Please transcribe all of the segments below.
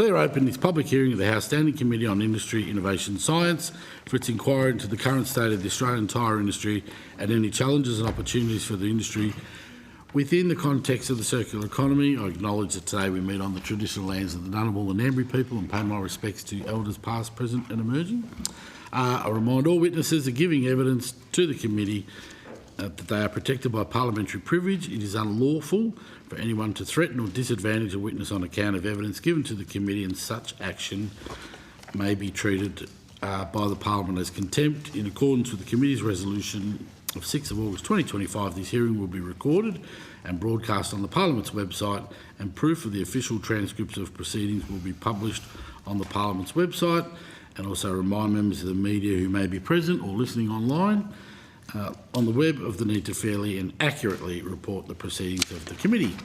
Declare open this public hearing of the House Standing Committee on Industry, Innovation and Science for its inquiry into the current state of the Australian tyre industry and any challenges and opportunities for the industry within the context of the circular economy. I acknowledge that today we meet on the traditional lands of the Ngunnawal and Ngambri people and pay my respects to elders past, present and emerging. I remind all witnesses of giving evidence to the committee that they are protected by parliamentary privilege. It is unlawful for anyone to threaten or disadvantage a witness on account of evidence given to the committee, and such action may be treated by the Parliament as contempt. In accordance with the committee's resolution of 6th of August 2025, this hearing will be recorded and broadcast on the Parliament's website, and proof of the official transcripts of proceedings will be published on the Parliament's website. And also remind members of the media who may be present or listening online on the web of the need to fairly and accurately report the proceedings of the committee.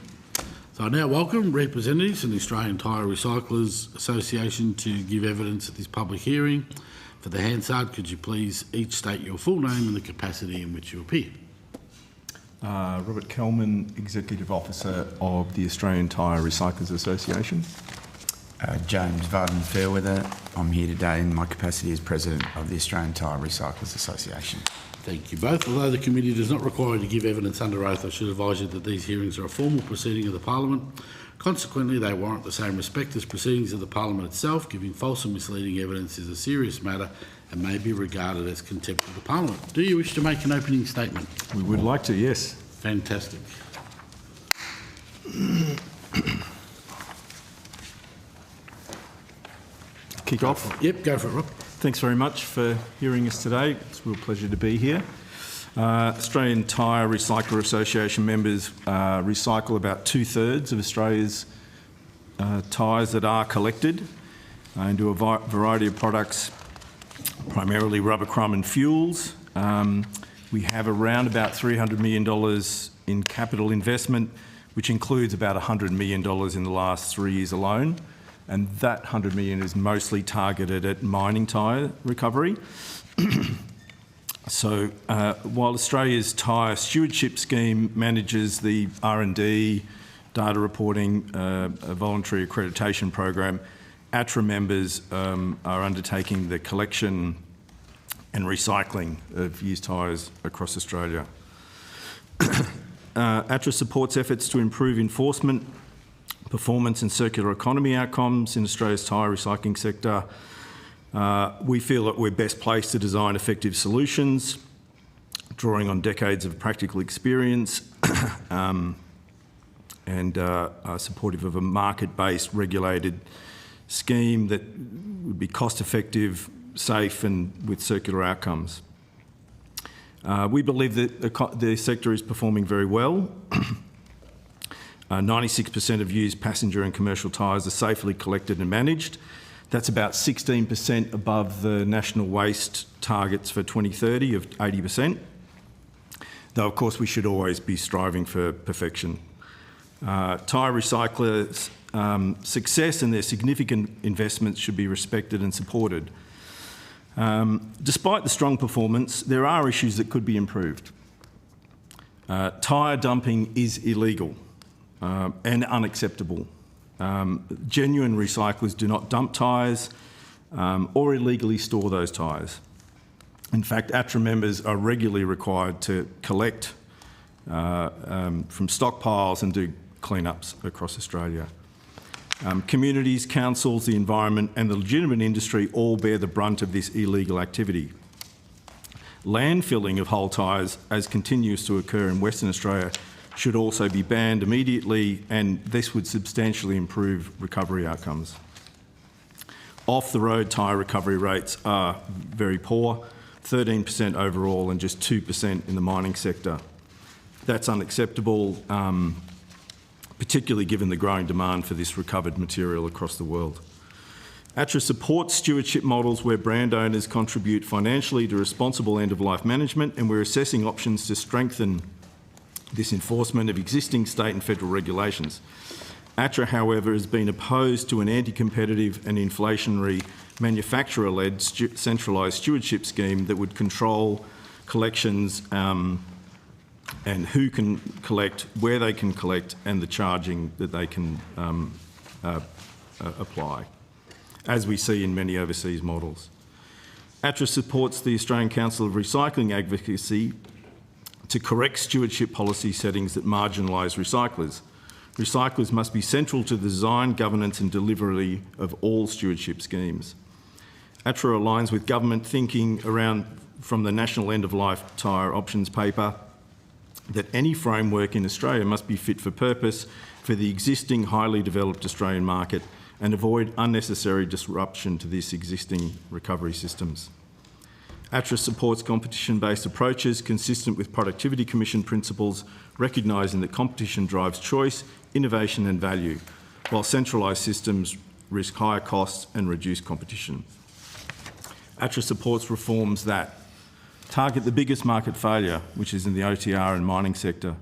So I now welcome representatives from the Australian Tyre Recyclers Association to give evidence at this public hearing. For the Hansard, could you please each state your full name and the capacity in which you appear? Robert Kelman, Executive Officer of the Australian Tyre Recyclers Association. James Varden Fairweather. I'm here today in my capacity as President of the Australian Tyre Recyclers Association. Thank you both. Although the committee does not require you to give evidence under oath, I should advise you that these hearings are a formal proceeding of the Parliament. Consequently, they warrant the same respect as proceedings of the Parliament itself. Giving false and misleading evidence is a serious matter and may be regarded as contempt of the Parliament. Do you wish to make an opening statement? We would like to, yes. Fantastic. Kick off? Yep, go for it, Rob. Thanks very much for hearing us today. It's a real pleasure to be here. Australian Tyre Recycler Association members recycle about 2/3 of Australia's tyres that are collected into a variety of products, primarily rubber crumb and fuels. We have around about $300 million in capital investment, which includes about $100 million in the last 3 years alone. And that $100 million is mostly targeted at mining tyre recovery. So while Australia's tyre stewardship scheme manages the R&D, data reporting, a voluntary accreditation program, ATRA members are undertaking the collection and recycling of used tyres across Australia. ATRA supports efforts to improve enforcement, performance and circular economy outcomes in Australia's tyre recycling sector. We feel that we're best placed to design effective solutions, drawing on decades of practical experience and are supportive of a market-based regulated scheme that would be cost-effective, safe and with circular outcomes. We believe that the sector is performing very well. 96% of used passenger and commercial tyres are safely collected and managed. That's about 16% above the national waste targets for 2030 of 80%. Though, of course, we should always be striving for perfection. Tyre recyclers' success and their significant investments should be respected and supported. Despite the strong performance, there are issues that could be improved. Tyre dumping is illegal and unacceptable. Genuine recyclers do not dump tyres or illegally store those tyres. In fact, ATRA members are regularly required to collect from stockpiles and do cleanups across Australia. Communities, councils, the environment and the legitimate industry all bear the brunt of this illegal activity. Landfilling of whole tyres, as continues to occur in Western Australia, should also be banned immediately, and this would substantially improve recovery outcomes. Off-the-road tyre recovery rates are very poor, 13% overall and just 2% in the mining sector. That's unacceptable, particularly given the growing demand for this recovered material across the world. ATRA supports stewardship models where brand owners contribute financially to responsible end-of-life management, and we're assessing options to strengthen this enforcement of existing state and federal regulations. ATRA, however, has been opposed to an anti-competitive and inflationary manufacturer-led centralised stewardship scheme that would control collections and who can collect, where they can collect, and the charging that they can apply, as we see in many overseas models. ATRA supports the Australian Council of Recycling advocacy to correct stewardship policy settings that marginalise recyclers. Recyclers must be central to the design, governance and delivery of all stewardship schemes. ATRA aligns with government thinking from the National End-of-Life Tyre Options Paper that any framework in Australia must be fit for purpose for the existing highly developed Australian market and avoid unnecessary disruption to this existing recovery systems. ATRA supports competition-based approaches consistent with Productivity Commission principles, recognising that competition drives choice, innovation and value, while centralised systems risk higher costs and reduce competition. ATRA supports reforms that target the biggest market failure, which is in the OTR and mining sector,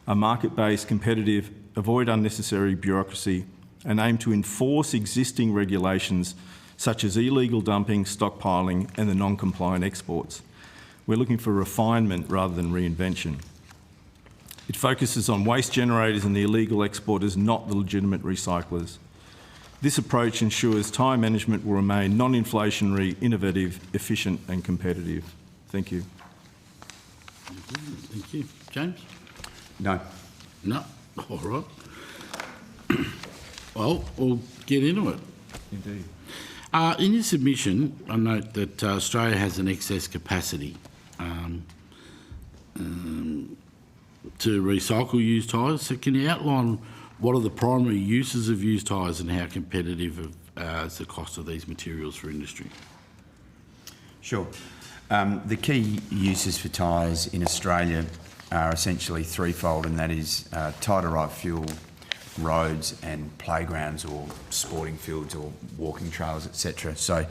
are market-based, competitive, avoid unnecessary bureaucracy, and aim to enforce existing regulations such as illegal dumping, stockpiling and the non-compliant exports. We're looking for refinement rather than reinvention. It focuses on waste generators and the illegal exporters, not the legitimate recyclers. This approach ensures tyre management will remain non-inflationary, innovative, efficient and competitive. Thank you. Thank you. James? No. No? All right. Well, we'll get into it. Indeed. In your submission, I note that Australia has an excess capacity to recycle used tyres. So can you outline what are the primary uses of used tyres and how competitive is the cost of these materials for industry? Sure. The key uses for tyres in Australia are essentially threefold, and that is tyre-derived fuel, roads and playgrounds or sporting fields or walking trails, etc. So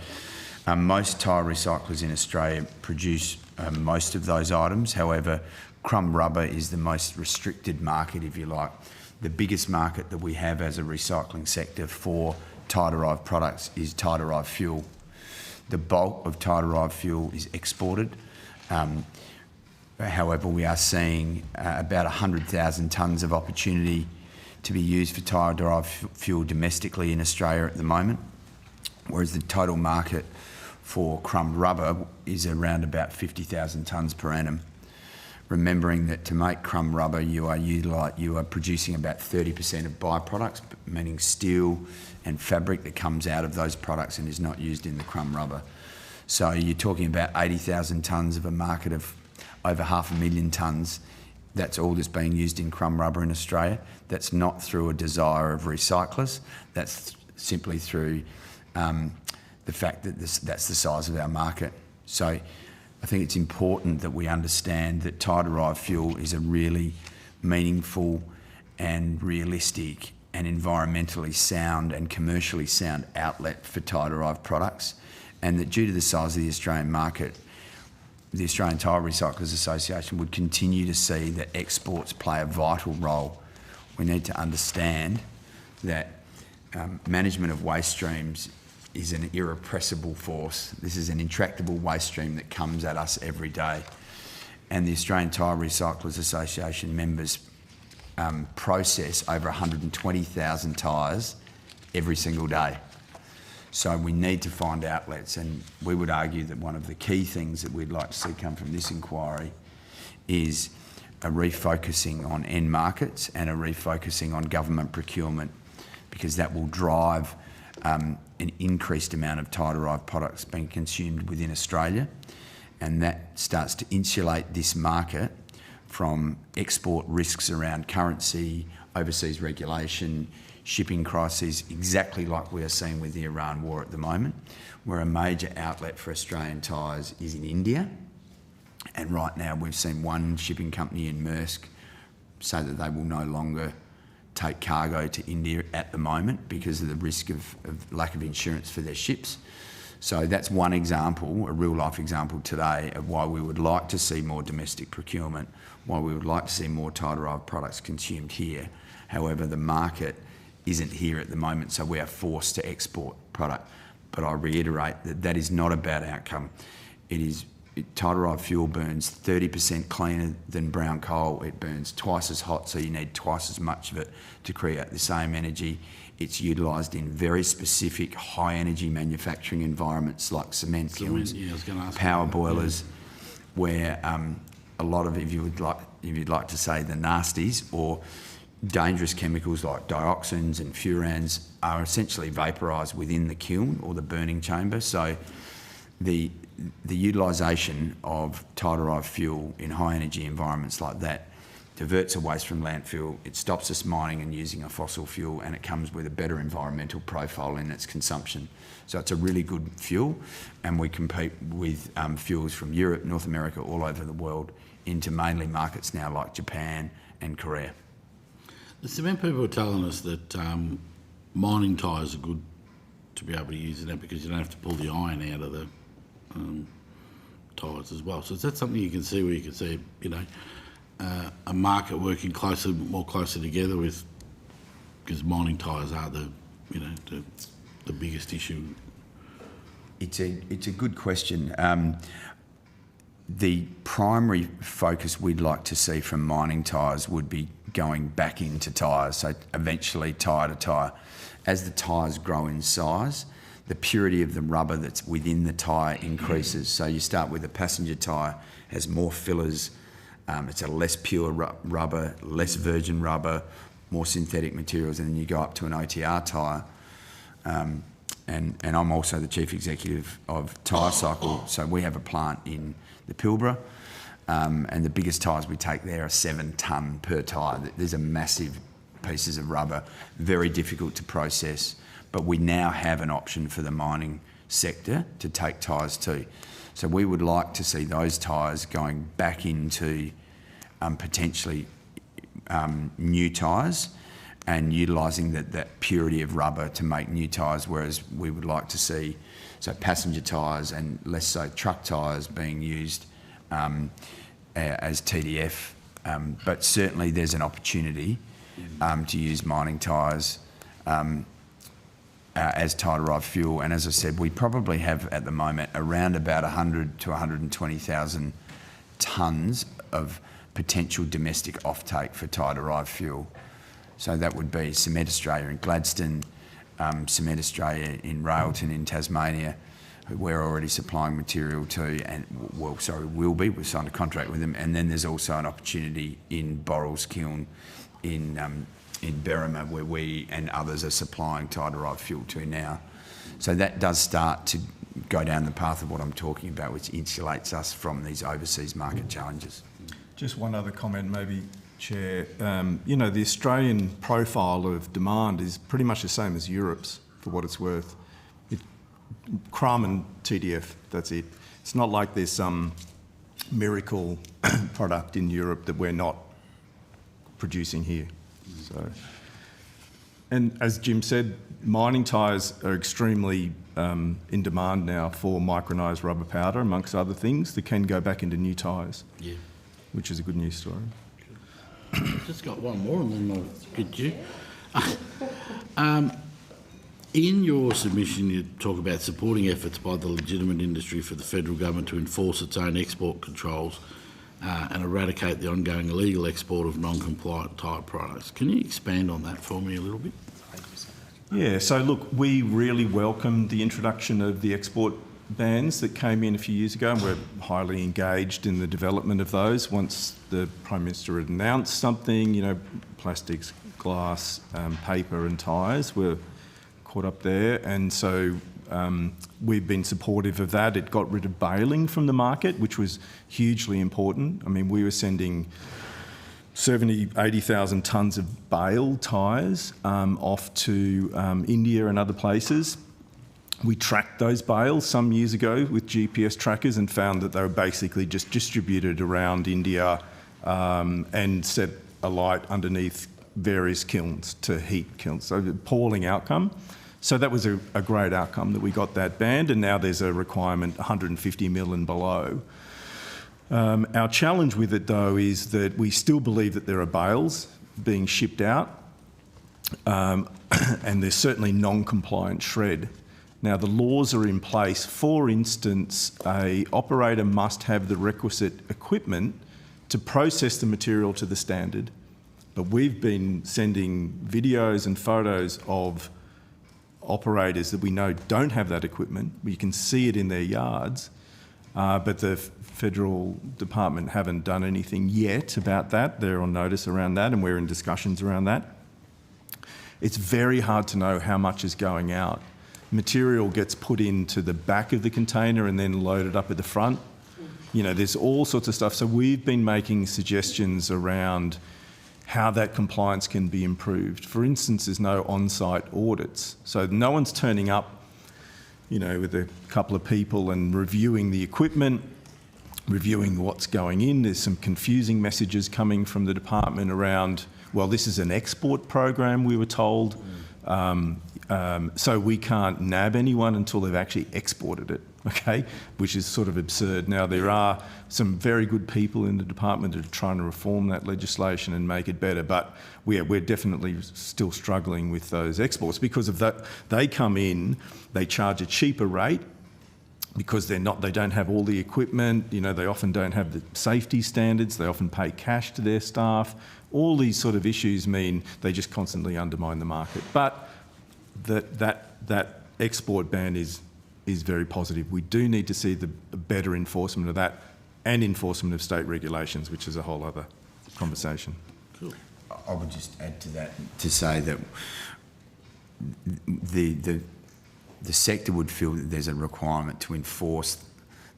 most tyre recyclers in Australia produce most of those items. However, crumb rubber is the most restricted market, if you like. The biggest market that we have as a recycling sector for tyre-derived products is tyre-derived fuel. The bulk of tyre-derived fuel is exported. However, we are seeing about 100,000 tonnes of opportunity to be used for tyre-derived fuel domestically in Australia at the moment, whereas the total market for crumb rubber is around about 50,000 tonnes per annum. Remembering that to make crumb rubber, you are producing about 30% of byproducts, meaning steel and fabric that comes out of those products and is not used in the crumb rubber. So you're talking about 80,000 tonnes of a market of over 500,000 tonnes. That's all that's being used in crumb rubber in Australia. That's not through a desire of recyclers. That's simply through the fact that that's the size of our market. So I think it's important that we understand that tyre-derived fuel is a really meaningful and realistic and environmentally sound and commercially sound outlet for tyre-derived products, and that due to the size of the Australian market, the Australian Tyre Recyclers Association would continue to see that exports play a vital role. We need to understand that management of waste streams is an irrepressible force. This is an intractable waste stream that comes at us every day. And the Australian Tyre Recyclers Association members process over 120,000 tyres every single day. So we need to find outlets, and we would argue that one of the key things that we'd like to see come from this inquiry is a refocusing on end markets and a refocusing on government procurement, because that will drive an increased amount of tyre-derived products being consumed within Australia, and that starts to insulate this market from export risks around currency, overseas regulation, shipping crises, exactly like we are seeing with the Iran war at the moment, where a major outlet for Australian tyres is in India. And right now we've seen one shipping company in Maersk say that they will no longer take cargo to India at the moment because of the risk of lack of insurance for their ships. So that's one example, a real-life example today of why we would like to see more domestic procurement, why we would like to see more tyre-derived products consumed here. However, the market isn't here at the moment, so we are forced to export product. But I reiterate that that is not about outcome. Tyre-derived fuel burns 30% cleaner than brown coal. It burns twice as hot, so you need twice as much of it to create the same energy. It's utilised in very specific high-energy manufacturing environments like cement kilns, Yeah, I was going to ask power about that, boilers, where a lot of, if you'd like to say, the nasties or dangerous chemicals like dioxins and furans are essentially vaporised within the kiln or the burning chamber. So the utilisation of tyre-derived fuel in high-energy environments like that diverts a waste from landfill, it stops us mining and using a fossil fuel, and it comes with a better environmental profile in its consumption. So it's a really good fuel, and we compete with fuels from Europe, North America, all over the world, into mainly markets now like Japan and Korea. The cement people are telling us that mining tyres are good to be able to use in that because you don't have to pull the iron out of the tyres as well. So is that something you can see where you can see, a market working more closely together with, because mining tyres are the biggest issue? It's a good question. The primary focus we'd like to see from mining tyres would be going back into tyres, so eventually tyre to tyre. As the tyres grow in size, the purity of the rubber that's within the tyre increases. So you start with a passenger tyre, has more fillers, it's a less pure rubber, less virgin rubber, more synthetic materials, and then you go up to an OTR tyre. And I'm also the Chief Executive of Tyre Cycle, so we have a plant in the Pilbara, and the biggest tyres we take there are 7 tonne per tyre. These are massive pieces of rubber, very difficult to process, but we now have an option for the mining sector to take tyres too. So we would like to see those tyres going back into potentially new tyres and utilising that purity of rubber to make new tyres, whereas we would like to see passenger tyres and less so truck tyres being used as TDF. But certainly there's an opportunity to use mining tyres as tyre-derived fuel. And as I said, we probably have at the moment around about 100 to 120,000 tonnes of potential domestic offtake for tyre-derived fuel. So that would be Cement Australia in Gladstone, Cement Australia in Railton in Tasmania, who we're already supplying material to, and will be. We've signed a contract with them. And then there's also an opportunity in Borrell's kiln in Berrima, where we and others are supplying tyre-derived fuel to now. So that does start to go down the path of what I'm talking about, which insulates us from these overseas market challenges. Just one other comment, maybe, Chair. The Australian profile of demand is pretty much the same as Europe's, for what it's worth. Crumb and TDF, that's it. It's not like there's some miracle product in Europe that we're not producing here. So, and as Jim said, mining tyres are extremely in demand now for micronised rubber powder, amongst other things, that can go back into new tyres, which is a good news story. I've just got one more and then I'll get you. In your submission, you talk about supporting efforts by the legitimate industry for the federal government to enforce its own export controls and eradicate the ongoing illegal export of non-compliant type products. Can you expand on that for me a little bit? Yeah, so look, we really welcomed the introduction of the export bans that came in a few years ago, and we're highly engaged in the development of those. Once the Prime Minister had announced something, plastics, glass, paper and tyres were caught up there, and so we've been supportive of that. It got rid of baling from the market, which was hugely important. I mean, we were sending 80,000 tonnes of bale tyres off to India and other places. We tracked those bales some years ago with GPS trackers and found that they were basically just distributed around India and set alight underneath various kilns to heat kilns. So appalling outcome. So that was a great outcome that we got that banned, and now there's a requirement 150 mil and below. Our challenge with it, though, is that we still believe that there are bales being shipped out, and there's certainly non-compliant shred. Now, the laws are in place. For instance, an operator must have the requisite equipment to process the material to the standard, But we've been sending videos and photos of operators that we know don't have that equipment. You can see it in their yards, but the federal department haven't done anything yet about that. They're on notice around that, and we're in discussions around that. It's very hard to know how much is going out. Material gets put into the back of the container and then loaded up at the front. You know, there's all sorts of stuff. So we've been making suggestions around how that compliance can be improved. For instance, there's no on-site audits. So no one's turning up, you know, with a couple of people and reviewing the equipment, reviewing what's going in. There's some confusing messages coming from the department around, well, this is an export program, we were told, so we can't nab anyone until they've actually exported it, okay, which is sort of absurd. Now, there are some very good people in the department that are trying to reform that legislation and make it better, but we're definitely still struggling with those exports because of that. They come in, they charge a cheaper rate because they don't have all the equipment, you know, they often don't have the safety standards, they often pay cash to their staff. All these sort of issues mean they just constantly undermine the market. But that export ban is very positive. We do need to see the better enforcement of that and enforcement of state regulations, which is a whole other conversation. Cool. I would just add to that to say that the sector would feel that there's a requirement to enforce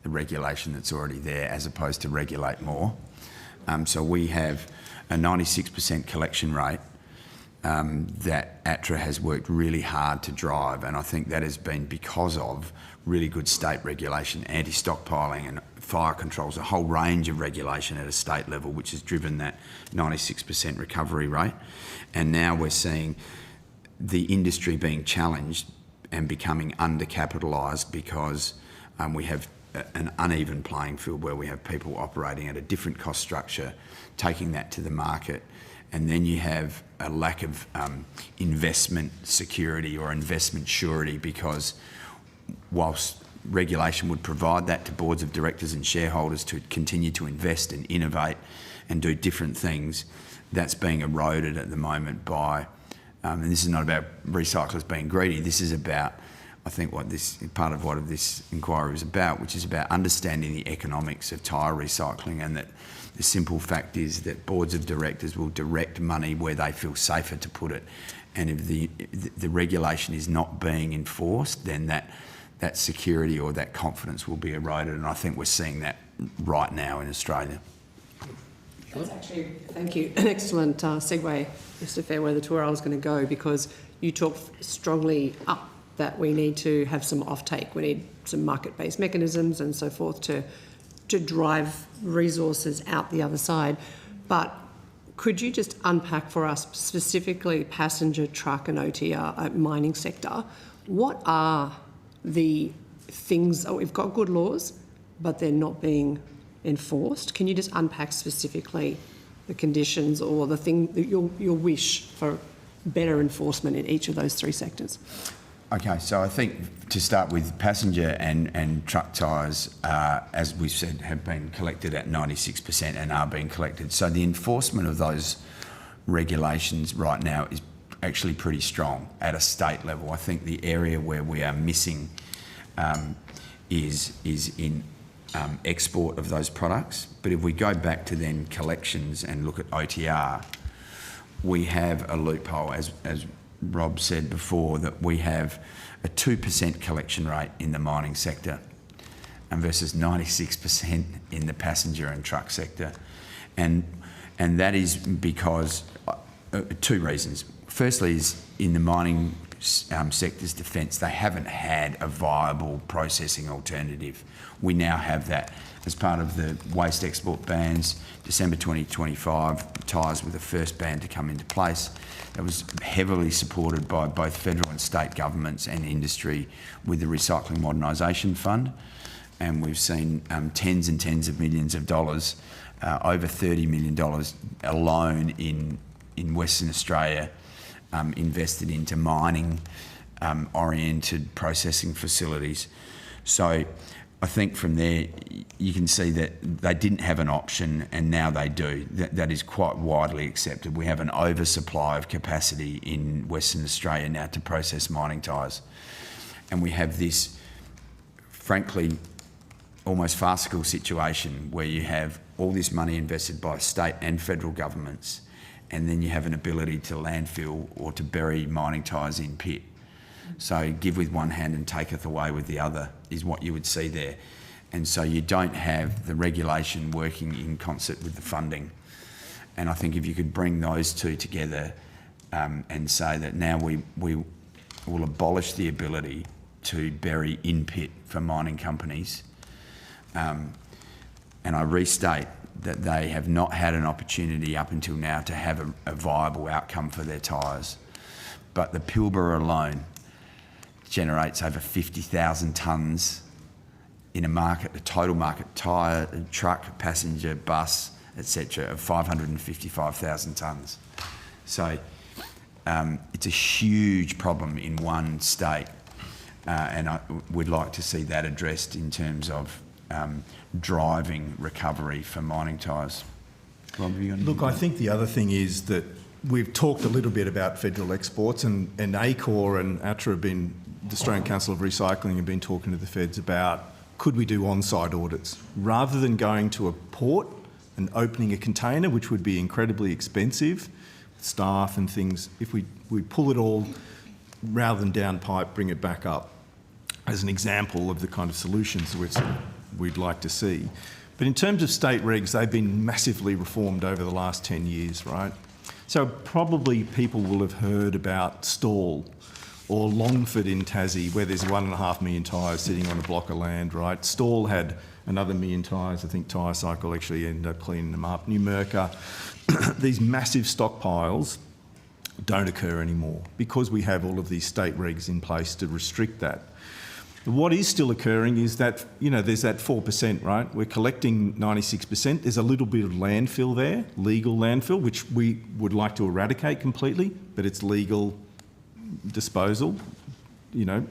the regulation that's already there as opposed to regulate more. So we have a 96% collection rate that ATRA has worked really hard to drive, and I think that has been because of really good state regulation, anti-stockpiling and fire controls, a whole range of regulation at a state level which has driven that 96% recovery rate. And now we're seeing the industry being challenged and becoming undercapitalised because we have an uneven playing field where we have people operating at a different cost structure, taking that to the market, and then you have a lack of investment security or investment surety, because whilst regulation would provide that to boards of directors and shareholders to continue to invest and innovate and do different things, that's being eroded at the moment by, and this is not about recyclers being greedy, this is about, I think, what this inquiry is about, which is about understanding the economics of tyre recycling, and that the simple fact is that boards of directors will direct money where they feel safer to put it. And if the regulation is not being enforced, then that security or that confidence will be eroded. And I think we're seeing that right now in Australia. That's actually, thank you, an excellent segue, Mr. Fairweather, to where I was going to go, because you talked strongly up that we need to have some offtake. We need some market-based mechanisms and so forth to drive resources out the other side. But could you just unpack for us specifically passenger, truck and OTR mining sector? What are the things, we've got good laws, but they're not being enforced. Can you just unpack specifically the conditions or the thing, your wish for better enforcement in each of those three sectors? Okay, so I think to start with, passenger and truck tyres, as we've said, have been collected at 96% and are being collected. So the enforcement of those regulations right now is actually pretty strong at a state level. I think the area where we are missing is in export of those products. But if we go back to then collections and look at OTR, we have a loophole, as Rob said before, that we have a 2% collection rate in the mining sector and versus 96% in the passenger and truck sector. And that is because two reasons. Firstly is in the mining sector's defence, they haven't had a viable processing alternative. We now have that. As part of the waste export bans, December 2025, tyres were the first ban to come into place. That was heavily supported by both federal and state governments and industry with the Recycling Modernisation Fund. And we've seen tens and tens of millions of dollars, over $30 million alone in Western Australia, invested into mining oriented processing facilities. So I think from there you can see that they didn't have an option and now they do. That is quite widely accepted. We have an oversupply of capacity in Western Australia now to process mining tyres. And we have this, frankly, almost farcical situation where you have all this money invested by state and federal governments, and then you have an ability to landfill or to bury mining tyres in pit. So give with one hand and taketh away with the other is what you would see there. And so you don't have the regulation working in concert with the funding. And I think if you could bring those two together and say that now we will abolish the ability to bury in pit for mining companies. And I restate that they have not had an opportunity up until now to have a viable outcome for their tyres. But the Pilbara alone generates over 50,000 tonnes in a market, a total market, tyre, truck, passenger, bus, etc., of 555,000 tonnes. So it's a huge problem in one state, and I would like to see that addressed in terms of driving recovery for mining tyres. Rob, have you got anything? Look, I think the other thing is that we've talked a little bit about federal exports, and ACOR and ATRA have been, the Australian Council of Recycling, have been talking to the feds about could we do on-site audits rather than going to a port and opening a container, which would be incredibly expensive, staff and things. If we pull it all rather than down pipe, bring it back up, as an example of the kind of solutions which we'd like to see. But in terms of state regs, they've been massively reformed over the last 10 years, right? So probably people will have heard about Stawell or Longford in Tassie, where there's 1.5 million tyres sitting on a block of land, right? Stawell had another 1 million tyres. I think Tyre Cycle actually ended up cleaning them up. Numurkah, these massive stockpiles don't occur anymore because we have all of these state regs in place to restrict that. What is still occurring is that, you know, there's that 4%, right? We're collecting 96%. There's a little bit of landfill there, legal landfill, which we would like to eradicate completely, but it's legal disposal, you know,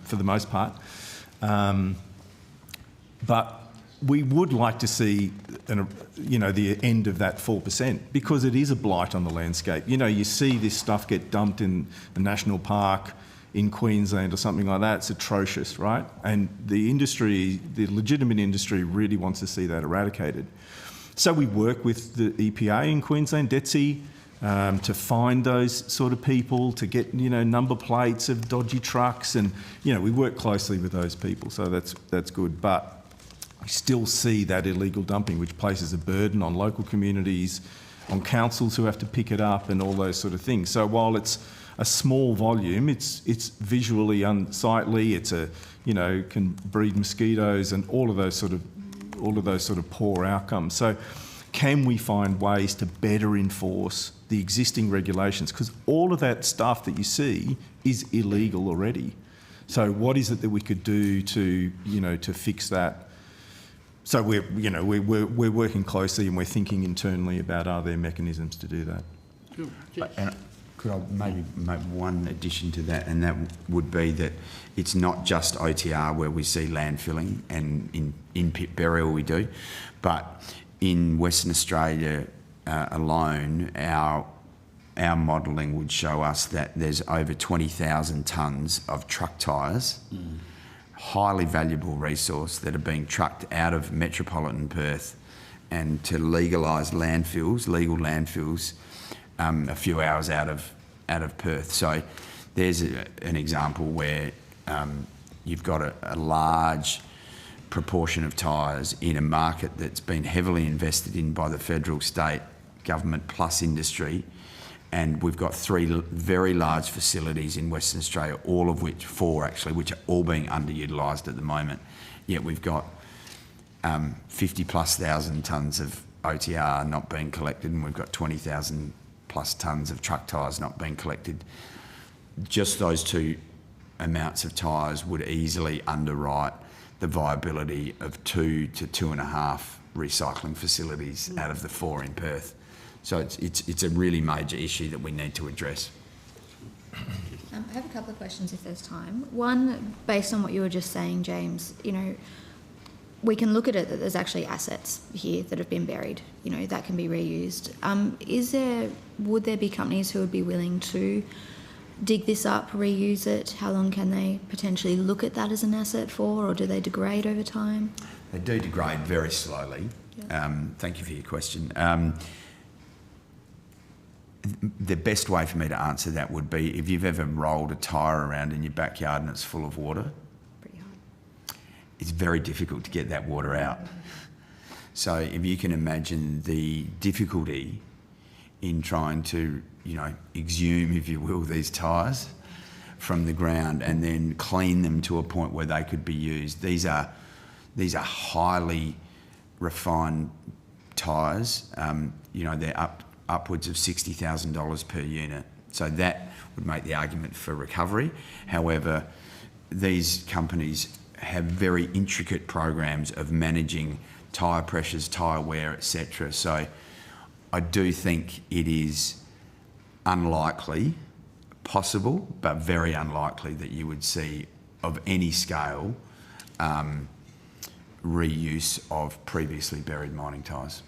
for the most part. But we would like to see, you know, the end of that 4% because it is a blight on the landscape. You know, you see this stuff get dumped in the national park in Queensland or something like that. It's atrocious, right? And the industry, the legitimate industry, really wants to see that eradicated. So we work with the EPA in Queensland, DETSI, to find those sort of people, to get, you know, number plates of dodgy trucks, and, you know, we work closely with those people, so that's good. But we still see that illegal dumping, which places a burden on local communities, on councils who have to pick it up, and all those sort of things. So while it's a small volume, it's visually unsightly. It's can breed mosquitoes and all of those sort of poor outcomes. So can we find ways to better enforce the existing regulations? Because all of that stuff that you see is illegal already. So what is it that we could do to fix that? So we're working closely, and we're thinking internally about, are there mechanisms to do that? And could I maybe make one addition to that, and that would be that it's not just OTR where we see landfilling, and in pit burial we do, but in Western Australia alone, our modelling would show us that there's over 20,000 tonnes of truck tyres, highly valuable resource, that are being trucked out of metropolitan Perth and to legalise landfills, legal landfills, a few hours out of Perth. So there's an example where you've got a large proportion of tyres in a market that's been heavily invested in by the federal, state government plus industry, and we've got 3 very large facilities in Western Australia, four actually, which are all being underutilised at the moment. Yet we've got 50 plus thousand tonnes of OTR not being collected, and we've got 20,000 plus tonnes of truck tyres not being collected. Just those two amounts of tyres would easily underwrite the viability of 2 to 2.5 recycling facilities out of the 4 in Perth. So it's a really major issue that we need to address. I have a couple of questions if there's time. One, based on what you were just saying, James, we can look at it that there's actually assets here that have been buried, that can be reused. Would there be companies who would be willing to dig this up, reuse it? How long can they potentially look at that as an asset for, or do they degrade over time? They do degrade very slowly. Yeah. Thank you for your question. The best way for me to answer that would be if you've ever rolled a tyre around in your backyard and it's full of water, Pretty hard. it's very difficult to get that water out. So if you can imagine the difficulty in trying to, exhume, if you will, these tyres from the ground and then clean them to a point where they could be used. These are highly refined tyres. They're upwards of $60,000 per unit. So that would make the argument for recovery. However, these companies have very intricate programs of managing tyre pressures, tyre wear, etc. So I do think it is unlikely, possible, but very unlikely that you would see of any scale reuse of previously buried mining tyres.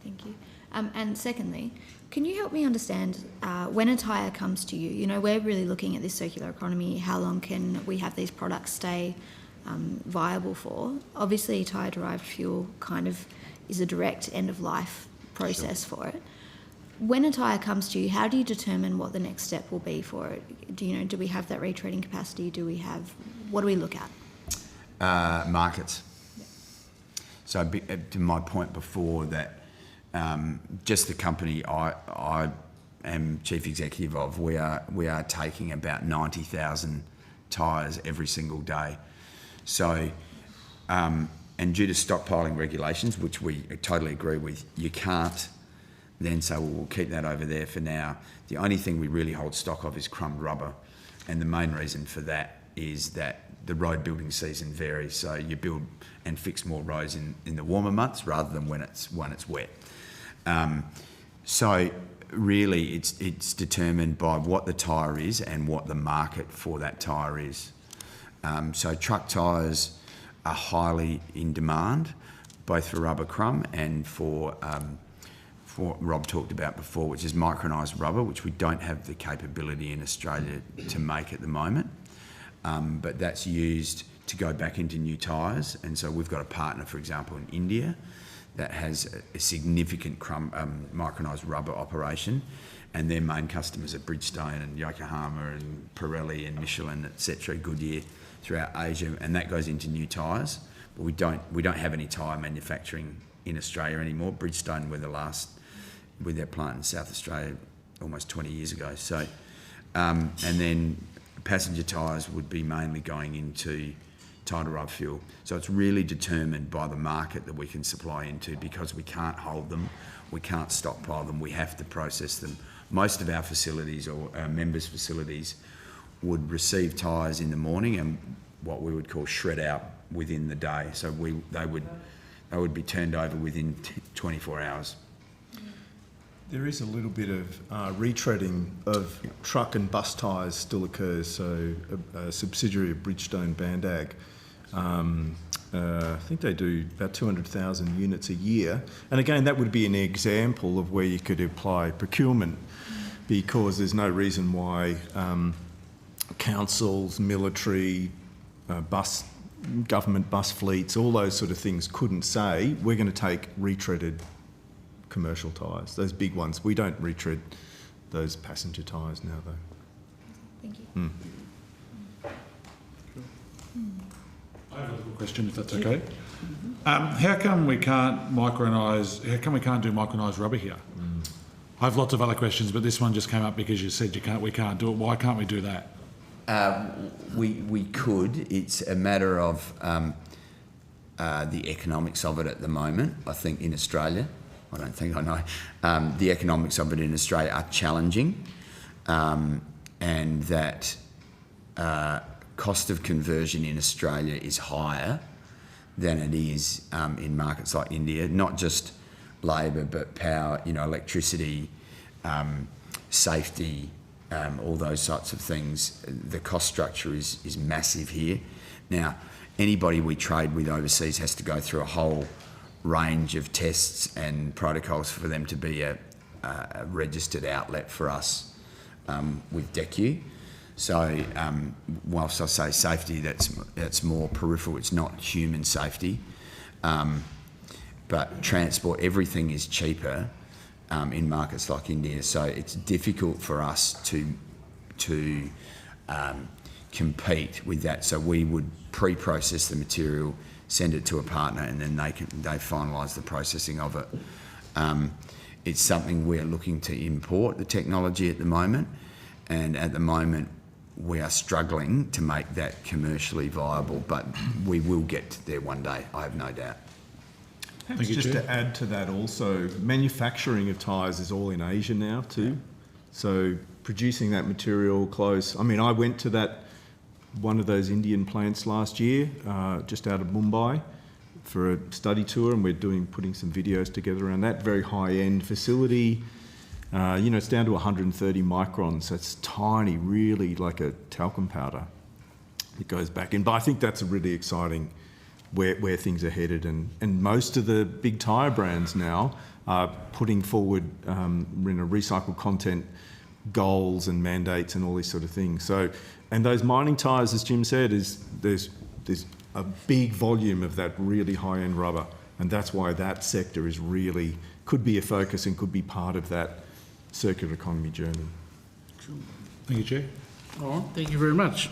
Thank you. And secondly, can you help me understand when a tyre comes to you, we're really looking at this circular economy, how long can we have these products stay viable for? Obviously, tyre-derived fuel kind of is a direct end-of-life process for it. When a tyre comes to you, how do you determine what the next step will be for it? Do we have that retreading capacity? What do we look at? Markets. Yeah. So to my point before that, just the company I am chief executive of, we are taking about 90,000 tyres every single day. So, and due to stockpiling regulations, which we totally agree with, you can't then say, well, we'll keep that over there for now. The only thing we really hold stock of is crumbed rubber. And the main reason for that is that the road building season varies. So you build and fix more roads in the warmer months rather than when it's wet. So really it's determined by what the tyre is and what the market for that tyre is. So truck tyres are highly in demand, both for rubber crumb and for what Rob talked about before, which is micronised rubber, which we don't have the capability in Australia to make at the moment. But that's used to go back into new tyres. And so we've got a partner, for example, in India that has a significant micronised rubber operation, and their main customers are Bridgestone and Yokohama and Pirelli and Michelin, etc., Goodyear throughout Asia, and that goes into new tyres. But we don't have any tyre manufacturing in Australia anymore. Bridgestone were the last with their plant in South Australia almost 20 years ago. So, and then passenger tyres would be mainly going into tyre-derived fuel. So it's really determined by the market that we can supply into, because we can't hold them, we can't stockpile them, we have to process them. Most of our facilities, or our members' facilities, would receive tyres in the morning and what we would call shred out within the day. So they would be turned over within 24 hours. There is a little bit of retreading of truck and bus tyres still occurs. So a subsidiary of Bridgestone Bandag, I think they do about 200,000 units a year. And again, that would be an example of where you could apply procurement, because there's no reason why councils, military, government bus fleets, all those sort of things couldn't say, we're going to take retreaded commercial tyres, those big ones. We don't retread those passenger tyres now, though. Thank you. I have a little question, if that's okay. How come we can't do micronised rubber here? I have lots of other questions, but this one just came up because you said we can't do it. Why can't we do that? We could. It's a matter of the economics of it at the moment. I think in Australia, I don't think I know, the economics of it in Australia are challenging, and that cost of conversion in Australia is higher than it is in markets like India. Not just labour, but power, electricity, safety, all those sorts of things. The cost structure is massive here. Now, anybody we trade with overseas has to go through a whole range of tests and protocols for them to be a registered outlet for us with DECU. So whilst I say safety, that's more peripheral, it's not human safety. But transport, everything is cheaper in markets like India, so it's difficult for us to compete with that. So we would pre-process the material, send it to a partner, and then they finalise the processing of it. It's something we're looking to import, the technology at the moment, and at the moment we are struggling to make that commercially viable, but we will get there one day, I have no doubt. Thank you, Just Chair. to add to that also, manufacturing of tyres is all in Asia now too. So producing that material close. I mean, I went to one of those Indian plants last year, just out of Mumbai, for a study tour, and we're putting some videos together around that. Very high-end facility. It's down to 130 microns. That's tiny, really, like a talcum powder. It goes back in. But I think that's a really exciting where things are headed, and most of the big tyre brands now are putting forward recycled content goals and mandates and all these sort of things. So, and those mining tyres, as Jim said, there's a big volume of that really high-end rubber, and that's why that sector could be a focus and could be part of that circular economy journey. Thank you, Chair. All right, thank you very much.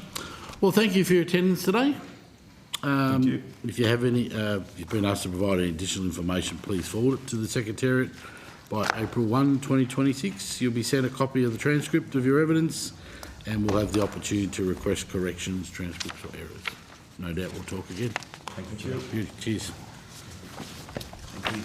Well, thank you for your attendance today. Thank you. If you have any, if you've been asked to provide any additional information, please forward it to the Secretariat by April 1, 2026. You'll be sent a copy of the transcript of your evidence, and we'll have the opportunity to request corrections, transcripts or errors. No doubt we'll talk again. Thank you, Chair. Cheers. Thank you.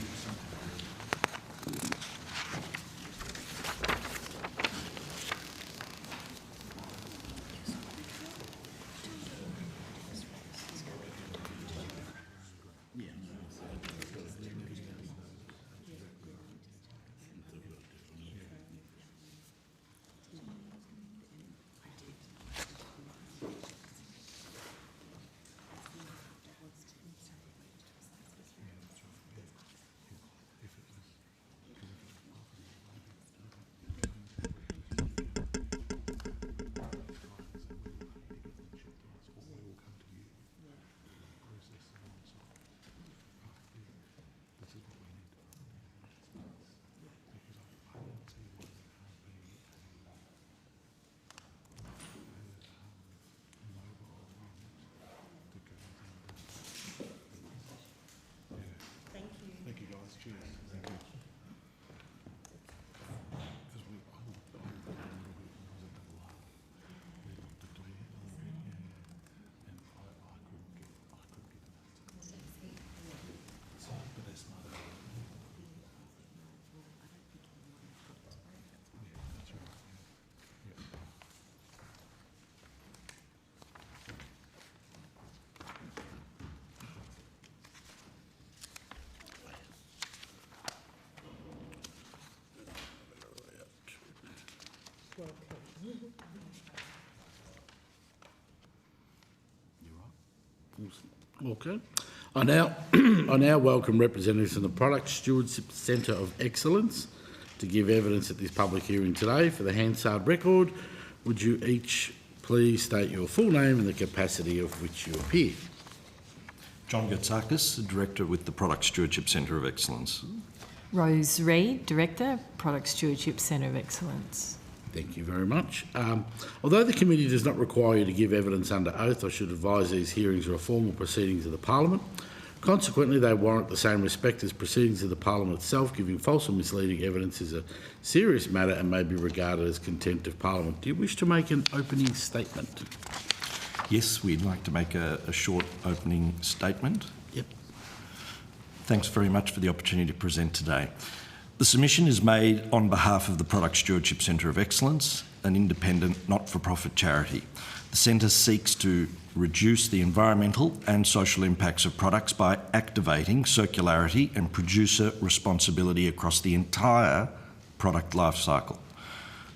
Okay. I now welcome representatives from the Product Stewardship Centre of Excellence to give evidence at this public hearing today. For the Hansard record, would you each please state your full name and the capacity of which you appear? John Gatsakis, Director with the Product Stewardship Centre of Excellence. Rose Reid, Director, Product Stewardship Centre of Excellence. Thank you very much. Although the committee does not require you to give evidence under oath, I should advise these hearings are a formal proceedings of the Parliament. Consequently, they warrant the same respect as proceedings of the Parliament itself. Giving false or misleading evidence is a serious matter and may be regarded as contempt of Parliament. Do you wish to make an opening statement? Yes, we'd like to make a short opening statement. Yep. Thanks very much for the opportunity to present today. The submission is made on behalf of the Product Stewardship Centre of Excellence, an independent not-for-profit charity. The centre seeks to reduce the environmental and social impacts of products by activating circularity and producer responsibility across the entire product life cycle.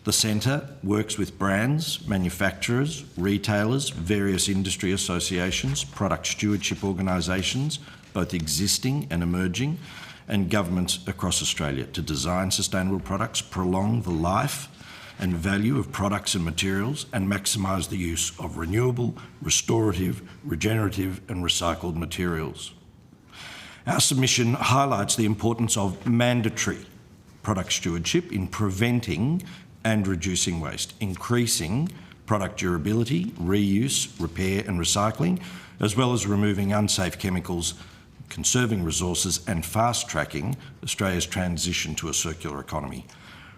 The Centre works with brands, manufacturers, retailers, various industry associations, product stewardship organisations, both existing and emerging, and governments across Australia to design sustainable products, prolong the life and value of products and materials, and maximise the use of renewable, restorative, regenerative and recycled materials. Our submission highlights the importance of mandatory product stewardship in preventing and reducing waste, increasing product durability, reuse, repair and recycling, as well as removing unsafe chemicals, conserving resources and fast-tracking Australia's transition to a circular economy.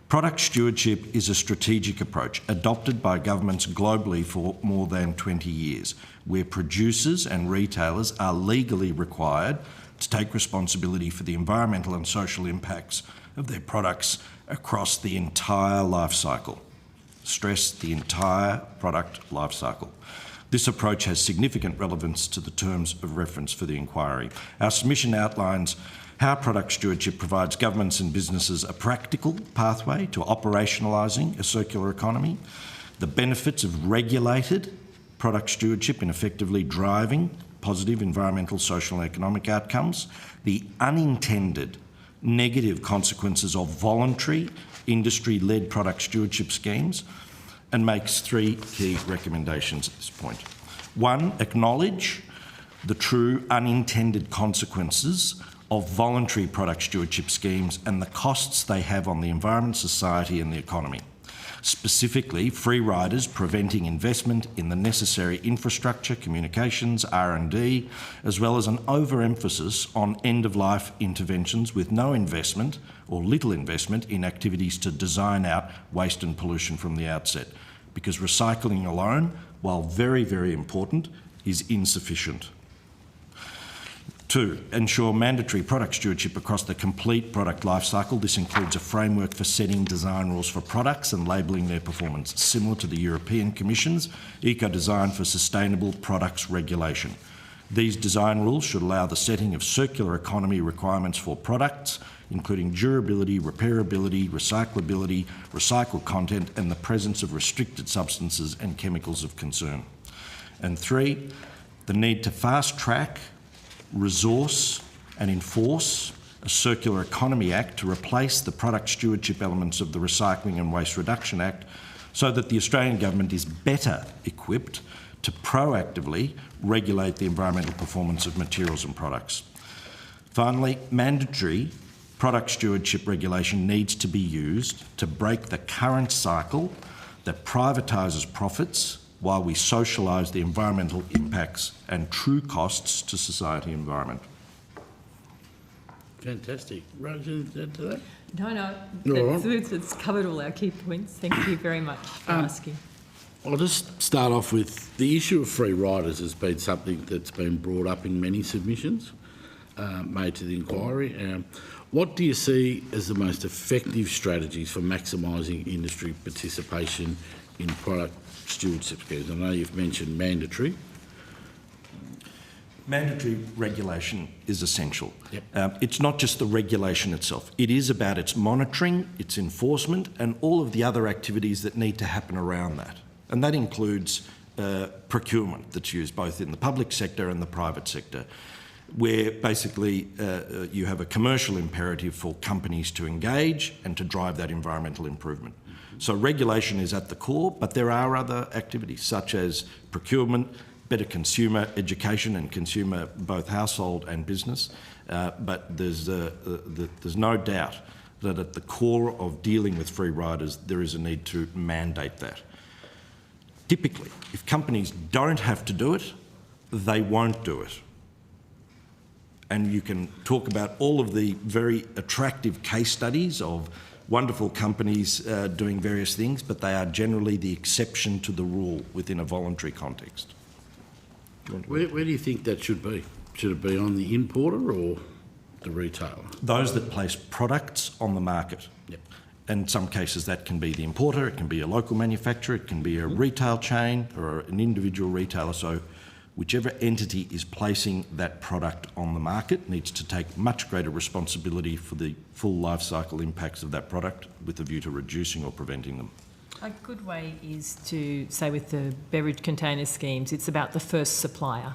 Product stewardship is a strategic approach adopted by governments globally for more than 20 years, where producers and retailers are legally required to take responsibility for the environmental and social impacts of their products across the entire life cycle. Stress the entire product life cycle. This approach has significant relevance to the terms of reference for the inquiry. Our submission outlines how product stewardship provides governments and businesses a practical pathway to operationalising a circular economy, the benefits of regulated product stewardship in effectively driving positive environmental, social and economic outcomes, the unintended negative consequences of voluntary industry-led product stewardship schemes, and makes 3 key recommendations at this point. 1, acknowledge the true unintended consequences of voluntary product stewardship schemes and the costs they have on the environment, society and the economy. Specifically, free riders preventing investment in the necessary infrastructure, communications, R&D, as well as an overemphasis on end-of-life interventions with no investment or little investment in activities to design out waste and pollution from the outset. Because recycling alone, while very, very important, is insufficient. 2, ensure mandatory product stewardship across the complete product life cycle. This includes a framework for setting design rules for products and labelling their performance, similar to the European Commission's Eco-Design for Sustainable Products regulation. These design rules should allow the setting of circular economy requirements for products, including durability, repairability, recyclability, recycled content, and the presence of restricted substances and chemicals of concern. And 3, the need to fast-track, resource and enforce a Circular Economy Act to replace the product stewardship elements of the Recycling and Waste Reduction Act so that the Australian Government is better equipped to proactively regulate the environmental performance of materials and products. Finally, mandatory product stewardship regulation needs to be used to break the current cycle that privatises profits while we socialise the environmental impacts and true costs to society and environment. Fantastic. Roger, anything to add to that? No, it's covered all our key points. Thank you very much for asking. I'll just start off with the issue of free riders has been something that's been brought up in many submissions made to the inquiry. What do you see as the most effective strategies for maximising industry participation in product stewardship schemes? I know you've mentioned mandatory. Mandatory regulation is essential. Yep. It's not just the regulation itself. It is about its monitoring, its enforcement, and all of the other activities that need to happen around that. And that includes procurement that's used both in the public sector and the private sector, where basically you have a commercial imperative for companies to engage and to drive that environmental improvement. So regulation is at the core, but there are other activities such as procurement, better consumer education and consumer both household and business. But there's no doubt that at the core of dealing with free riders, there is a need to mandate that. Typically, if companies don't have to do it, they won't do it. And you can talk about all of the very attractive case studies of wonderful companies doing various things, but they are generally the exception to the rule within a voluntary context. Where do you think that should be? Should it be on the importer or the retailer? Those that place products on the market. Yep. In some cases that can be the importer, it can be a local manufacturer, it can be a retail chain or an individual retailer. So whichever entity is placing that product on the market needs to take much greater responsibility for the full life cycle impacts of that product with a view to reducing or preventing them. A good way is to say with the beverage container schemes, it's about the first supplier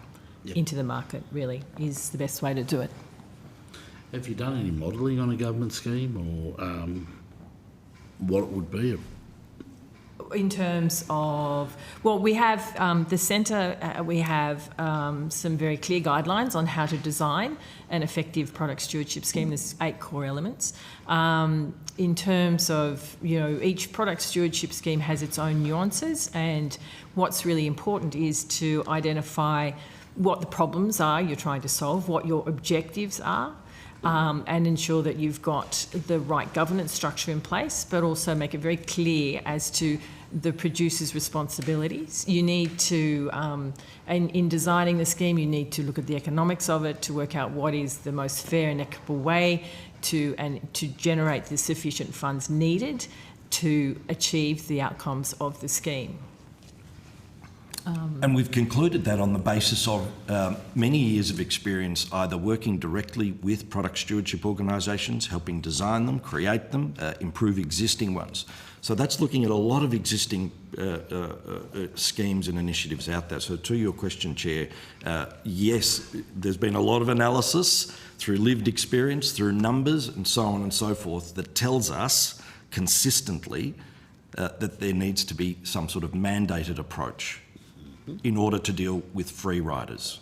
into the market, really, is the best way to do it. Have you done any modelling on a government scheme or what it would be? In terms of, well, we have the centre, we have some very clear guidelines on how to design an effective product stewardship scheme. There's 8 core elements. In terms of, each product stewardship scheme has its own nuances, and what's really important is to identify what the problems are you're trying to solve, what your objectives are, and ensure that you've got the right governance structure in place, but also make it very clear as to the producer's responsibilities. You need to, in designing the scheme, you need to look at the economics of it to work out what is the most fair and equitable way to generate the sufficient funds needed to achieve the outcomes of the scheme. And we've concluded that on the basis of many years of experience either working directly with product stewardship organisations, helping design them, create them, improve existing ones. So that's looking at a lot of existing schemes and initiatives out there. So to your question, Chair, yes, there's been a lot of analysis through lived experience, through numbers and so on and so forth that tells us consistently that there needs to be some sort of mandated approach in order to deal with free riders.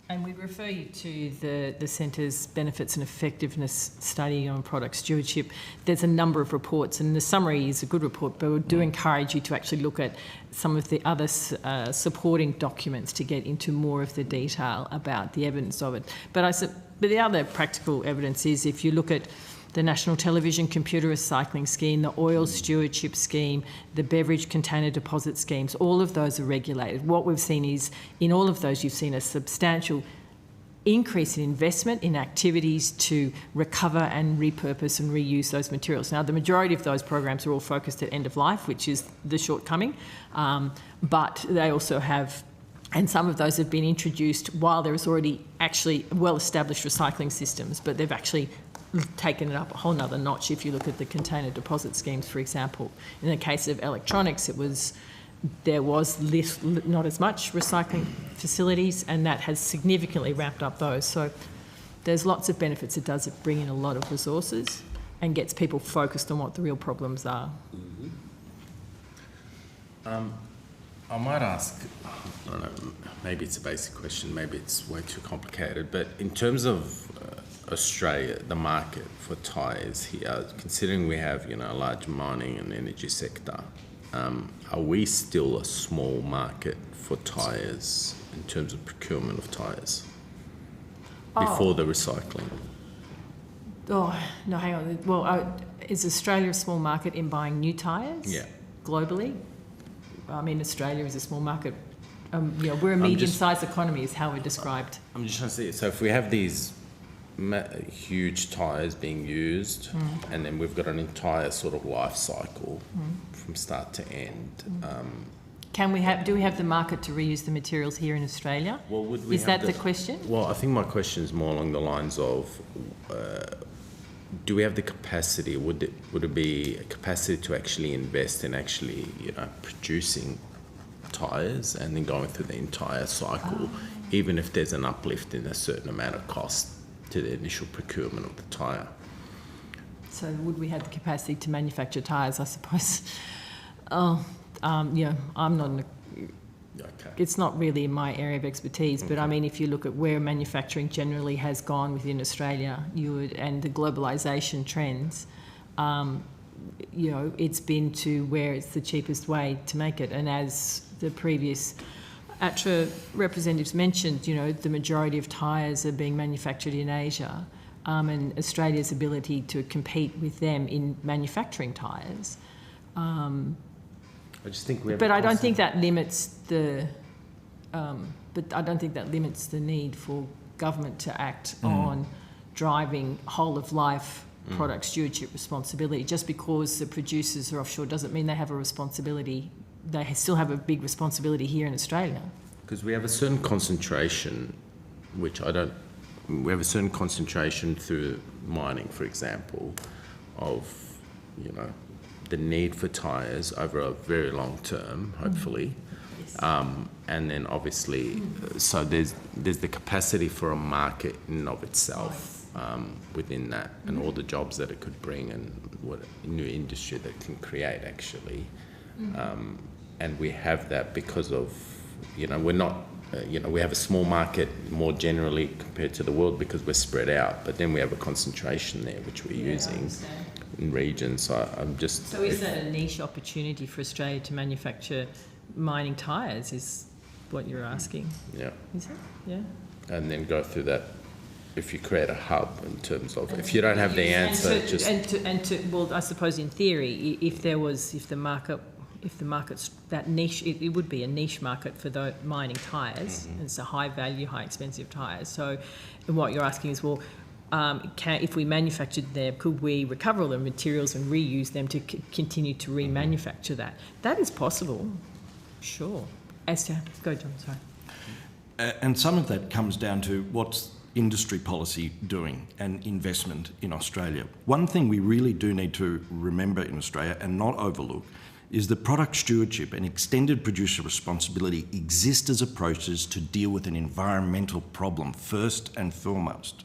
And we refer you to the Centre's Benefits and Effectiveness study on product stewardship. There's a number of reports, and the summary is a good report, but we do encourage you to actually look at some of the other supporting documents to get into more of the detail about the evidence of it. But the other practical evidence is if you look at the National Television Computer Recycling Scheme, the Oil Stewardship Scheme, the Beverage Container Deposit Schemes, all of those are regulated. What we've seen is, in all of those, you've seen a substantial increase in investment in activities to recover and repurpose and reuse those materials. Now, the majority of those programs are all focused at end of life, which is the shortcoming, but they also have, and some of those have been introduced while there is already actually well-established recycling systems, but they've actually taken it up a whole nother notch. If you look at the container deposit schemes, for example, in the case of electronics, there was not as much recycling facilities, and that has significantly ramped up those. So there's lots of benefits. It does bring in a lot of resources and gets people focused on what the real problems are. I might ask, I don't know, maybe it's a basic question, maybe it's way too complicated, but in terms of Australia, the market for tyres here, considering we have, a large mining and energy sector, are we still a small market for tyres in terms of procurement of tyres before the recycling? Oh, no, hang on. Well, is Australia a small market in buying new tyres? Yeah. Globally? I mean, Australia is a small market. We're a medium-sized economy is how we're described. I'm just trying to see, so if we have these huge tyres being used, and then we've got an entire sort of life cycle from start to end. Do we have the market to reuse the materials here in Australia? Well, would we is that the question? Well, I think my question is more along the lines of, do we have the capacity? Would it be a capacity to actually invest in actually, producing tyres and then going through the entire cycle, even if there's an uplift in a certain amount of cost to the initial procurement of the tyre? So would we have the capacity to manufacture tyres, I suppose? I'm not... Okay. It's not really in my area of expertise, but I mean, if you look at where manufacturing generally has gone within Australia, and the globalisation trends, it's been to where it's the cheapest way to make it. And as the previous ATRA representatives mentioned, the majority of tyres are being manufactured in Asia, and Australia's ability to compete with them in manufacturing tyres. I just think we have. But I don't think that limits the. But I don't think that limits the need for government to act on driving whole of life product stewardship responsibility. Just because the producers are offshore doesn't mean they have a responsibility. They still have a big responsibility here in Australia. Because we have a certain concentration, which we have a certain concentration through mining, for example, of, the need for tyres over a very long term, hopefully. And then obviously, so there's the capacity for a market in and of itself within that, and all the jobs that it could bring, and what new industry that can create actually. And we have that because of, we're not, we have a small market more generally compared to the world because we're spread out, but then we have a concentration there which we're using in regions. So I'm just... So is that a niche opportunity for Australia to manufacture mining tyres is what you're asking? Yeah. Is it? Yeah. And then go through that, if you create a hub in terms of, if you don't have the answer, well, I suppose in theory, if the market's that niche, it would be a niche market for the mining tyres. It's a high value, high expensive tyres. So what you're asking is, well, if we manufactured them, could we recover all the materials and reuse them to continue to remanufacture that? That is possible, sure. Go, John, sorry. And some of that comes down to what's industry policy doing and investment in Australia. One thing we really do need to remember in Australia and not overlook is that product stewardship and extended producer responsibility exist as approaches to deal with an environmental problem first and foremost.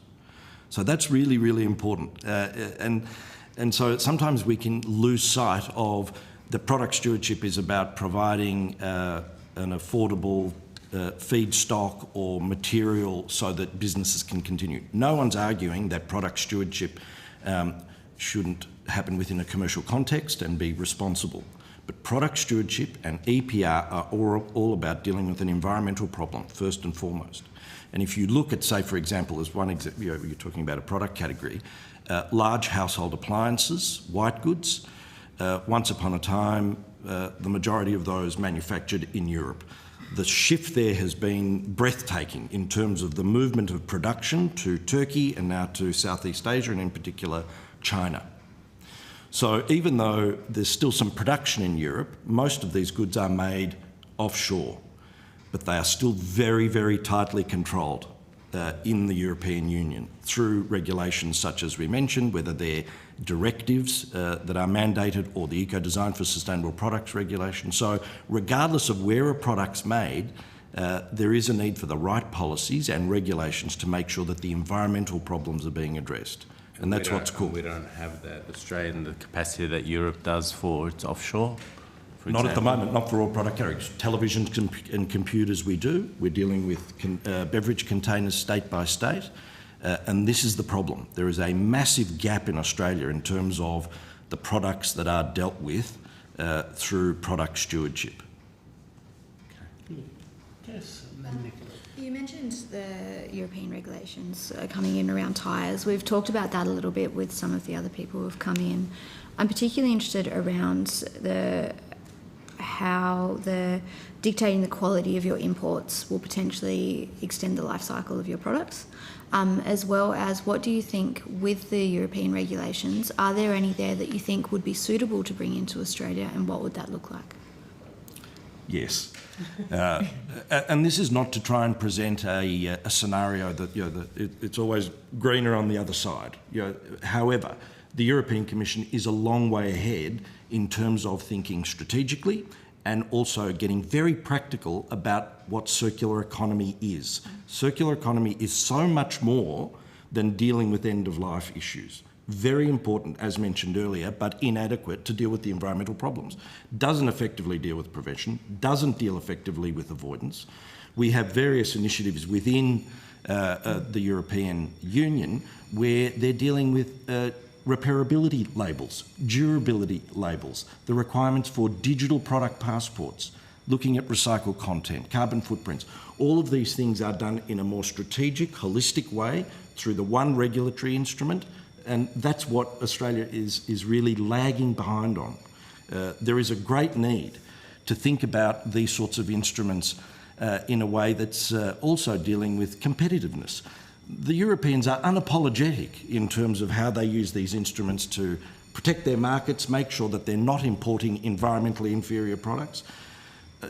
So that's really, really important. And so sometimes we can lose sight of the product stewardship is about providing an affordable feedstock or material so that businesses can continue. No one's arguing that product stewardship shouldn't happen within a commercial context and be responsible. But product stewardship and EPR are all about dealing with an environmental problem, first and foremost. And if you look at, say, for example, as one example, you're talking about a product category, large household appliances, white goods, once upon a time, the majority of those manufactured in Europe. The shift there has been breathtaking in terms of the movement of production to Turkey and now to Southeast Asia, and in particular China. So even though there's still some production in Europe, most of these goods are made offshore, but they are still very, very tightly controlled in the European Union through regulations such as we mentioned, whether they're directives that are mandated or the Eco-Design for Sustainable Products regulation. So regardless of where a product's made, there is a need for the right policies and regulations to make sure that the environmental problems are being addressed. And that's what's cool. We don't have that Australian the capacity that Europe does for its offshore. Not at the moment, not for all product categories. Televisions and computers we do. We're dealing with beverage containers state by state. And this is the problem. There is a massive gap in Australia in terms of the products that are dealt with through product stewardship. Okay. Yes. You mentioned the European regulations coming in around tyres. We've talked about that a little bit with some of the other people who have come in. I'm particularly interested around how dictating the quality of your imports will potentially extend the life cycle of your products, as well as what do you think with the European regulations, are there any there that you think would be suitable to bring into Australia, and what would that look like? Yes. And this is not to try and present a scenario that, it's always greener on the other side. However, the European Commission is a long way ahead in terms of thinking strategically and also getting very practical about what circular economy is. Circular economy is so much more than dealing with end-of-life issues. Very important, as mentioned earlier, but inadequate to deal with the environmental problems. Doesn't effectively deal with prevention, doesn't deal effectively with avoidance. We have various initiatives within the European Union where they're dealing with repairability labels, durability labels, the requirements for digital product passports, looking at recycled content, carbon footprints. All of these things are done in a more strategic, holistic way through the one regulatory instrument, and that's what Australia is really lagging behind on. There is a great need to think about these sorts of instruments in a way that's also dealing with competitiveness. The Europeans are unapologetic in terms of how they use these instruments to protect their markets, make sure that they're not importing environmentally inferior products.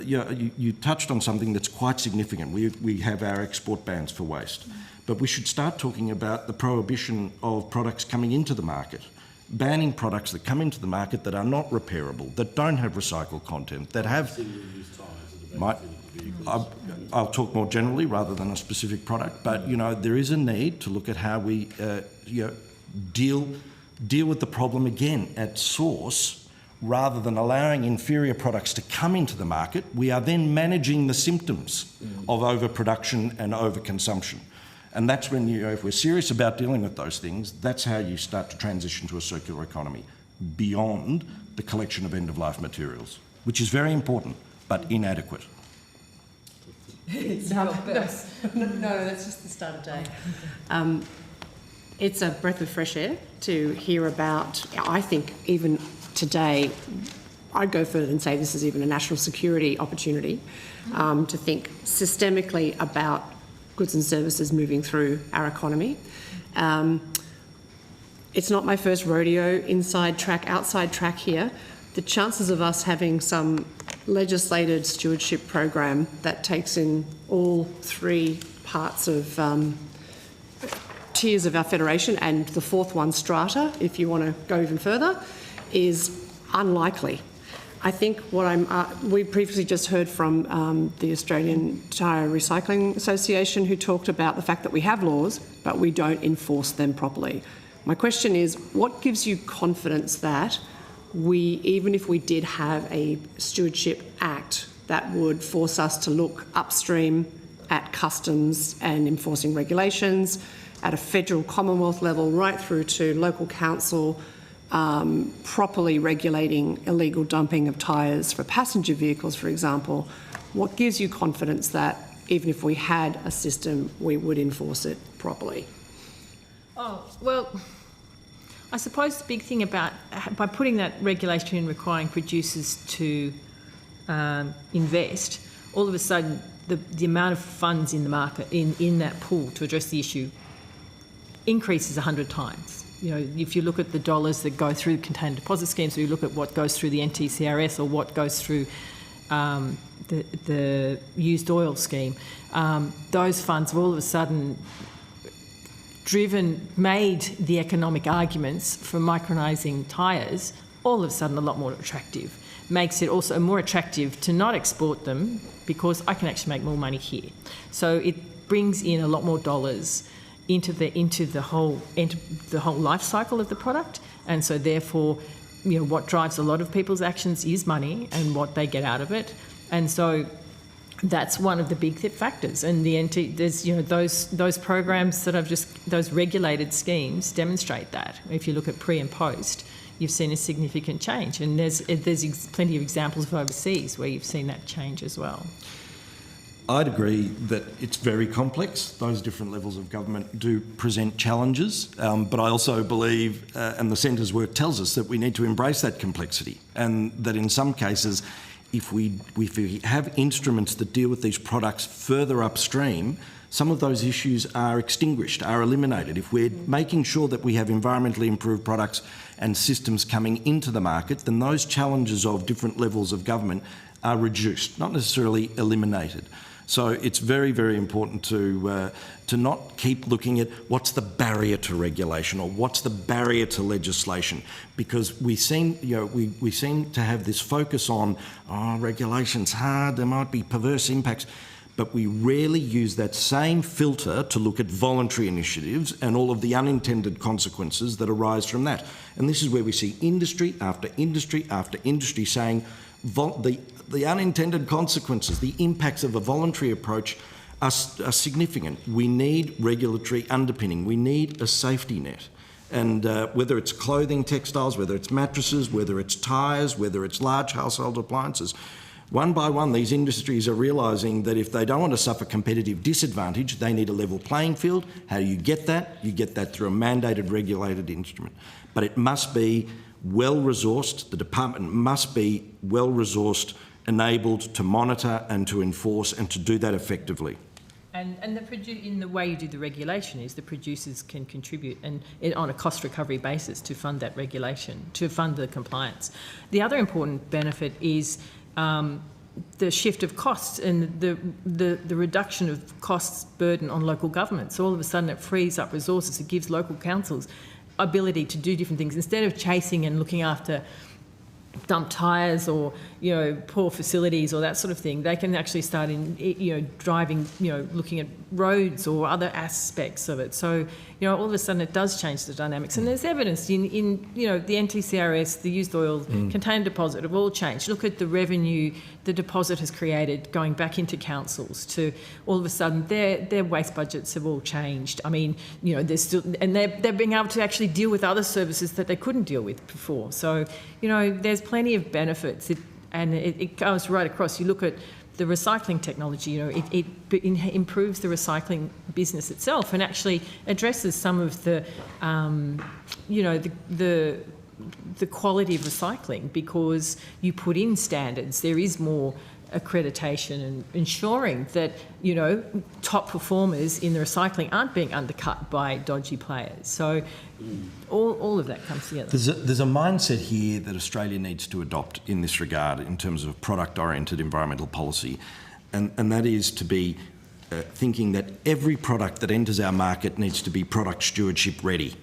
You touched on something that's quite significant. We have our export bans for waste, but we should start talking about the prohibition of products coming into the market banning products that come into the market that are not repairable, that don't have recycled content, that have... I'll talk more generally rather than a specific product, but, you know, there is a need to look at how we, deal with the problem again at source, rather than allowing inferior products to come into the market. We are then managing the symptoms of overproduction and overconsumption. And that's when, you know, if we're serious about dealing with those things, that's how you start to transition to a circular economy, beyond the collection of end-of-life materials, which is very important, but inadequate. No, that's just the start of day. It's a breath of fresh air to hear about. I think even today, I'd go further and say this is even a national security opportunity, to think systemically about goods and services moving through our economy. It's not my first rodeo, inside track, outside track here. The chances of us having some legislated stewardship program that takes in all three parts of tiers of our federation, and the fourth one, strata, if you want to go even further, is unlikely. I think what we previously just heard from the Australian Tyre Recycling Association, who talked about the fact that we have laws, but we don't enforce them properly. My question is, what gives you confidence that even if we did have a Stewardship Act that would force us to look upstream at customs and enforcing regulations, at a federal Commonwealth level, right through to local council, properly regulating illegal dumping of tyres for passenger vehicles, for example, what gives you confidence that even if we had a system, we would enforce it properly? Oh, well, I suppose the big thing about, by putting that regulation in requiring producers to invest, all of a sudden the amount of funds in the market, in that pool to address the issue, increases 100 times. You know, if you look at the dollars that go through container deposit schemes, or you look at what goes through the NTCRS or what goes through the used oil scheme, those funds have all of a sudden made the economic arguments for micronising tyres all of a sudden a lot more attractive. Makes it also more attractive to not export them because I can actually make more money here. So it brings in a lot more dollars into the whole life cycle of the product, and so therefore, you know, what drives a lot of people's actions is money and what they get out of it, and so that's one of the big factors. And there's, you know, those programs that those regulated schemes demonstrate that. If you look at pre and post, you've seen a significant change, and there's plenty of examples of overseas where you've seen that change as well. I'd agree that it's very complex. Those different levels of government do present challenges, but I also believe, and the Centre's work tells us, that we need to embrace that complexity, and that in some cases, if we have instruments that deal with these products further upstream, some of those issues are extinguished, are eliminated. If we're making sure that we have environmentally improved products and systems coming into the market, then those challenges of different levels of government are reduced, not necessarily eliminated. So it's very, very important to not keep looking at what's the barrier to regulation or what's the barrier to legislation, because we seem to have this focus on, regulation's hard, there might be perverse impacts, but we rarely use that same filter to look at voluntary initiatives and all of the unintended consequences that arise from that. And this is where we see industry after industry after industry saying the unintended consequences, the impacts of a voluntary approach are significant. We need regulatory underpinning. We need a safety net. And whether it's clothing, textiles, whether it's mattresses, whether it's tyres, whether it's large household appliances, one by one, these industries are realising that if they don't want to suffer competitive disadvantage, they need a level playing field. How do you get that? You get that through a mandated, regulated instrument. But it must be well-resourced. The department must be well-resourced, enabled to monitor and to enforce and to do that effectively. And in the way you do the regulation is the producers can contribute and on a cost recovery basis to fund that regulation, to fund the compliance. The other important benefit is the shift of costs and the reduction of costs burden on local governments. So all of a sudden it frees up resources. It gives local councils ability to do different things instead of chasing and looking after dump tyres or, you know, poor facilities or that sort of thing. They can actually start in, you know, driving, you know, looking at roads or other aspects of it. So, you know, all of a sudden it does change the dynamics. And there's evidence in you know, the NTCRS, the used oil container deposit have all changed. Look at the revenue the deposit has created going back into councils to all of a sudden their waste budgets have all changed. I mean, you know, they're being able to actually deal with other services that they couldn't deal with before. So, you know, there's plenty of benefits. It goes right across. You look at the recycling technology, you know, it improves the recycling business itself and actually addresses some of the, you know, the quality of recycling because you put in standards. There is more accreditation and ensuring that, you know, top performers in the recycling aren't being undercut by dodgy players. So all of that comes together. There's a mindset here that Australia needs to adopt in this regard in terms of product-oriented environmental policy, and that is to be thinking that every product that enters our market needs to be product stewardship ready.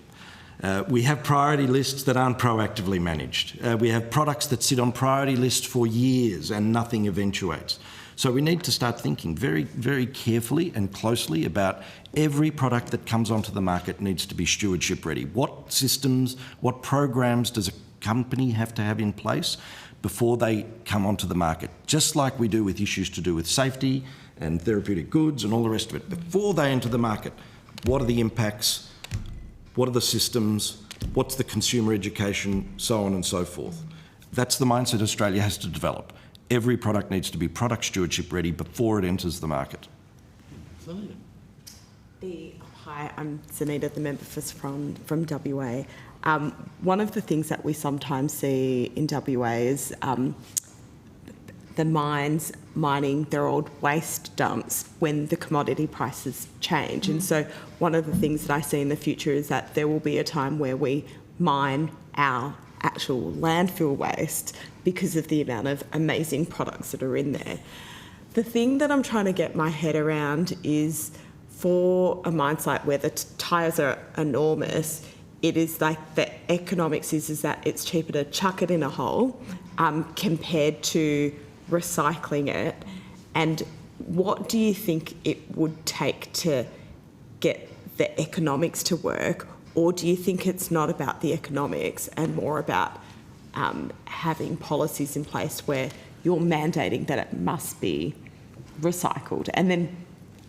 We have priority lists that aren't proactively managed. We have products that sit on priority lists for years and nothing eventuates. So we need to start thinking very, very carefully and closely about every product that comes onto the market needs to be stewardship ready. What systems, what programs does a company have to have in place before they come onto the market? Just like we do with issues to do with safety and therapeutic goods and all the rest of it. Before they enter the market, what are the impacts? What are the systems? What's the consumer education? So on and so forth. That's the mindset Australia has to develop. Every product needs to be product stewardship ready before it enters the market. Hi, I'm Zanita, the member from WA. One of the things that we sometimes see in WA is the mines mining their old waste dumps when the commodity prices change. And so one of the things that I see in the future is that there will be a time where we mine our actual landfill waste because of the amount of amazing products that are in there. The thing that I'm trying to get my head around is for a mine site where the tyres are enormous, it is like the economics is that it's cheaper to chuck it in a hole compared to recycling it. And what do you think it would take to get the economics to work? Or do you think it's not about the economics and more about having policies in place where you're mandating that it must be recycled? And then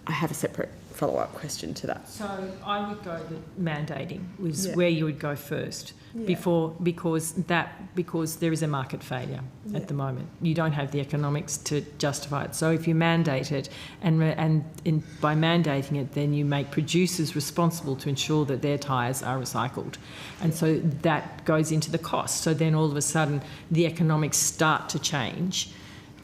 I have a separate follow-up question to that. So I would go that mandating was where you would go first because there is a market failure at the moment. You don't have the economics to justify it. So if you mandate it and by mandating it, then you make producers responsible to ensure that their tyres are recycled. And so that goes into the cost. So then all of a sudden the economics start to change.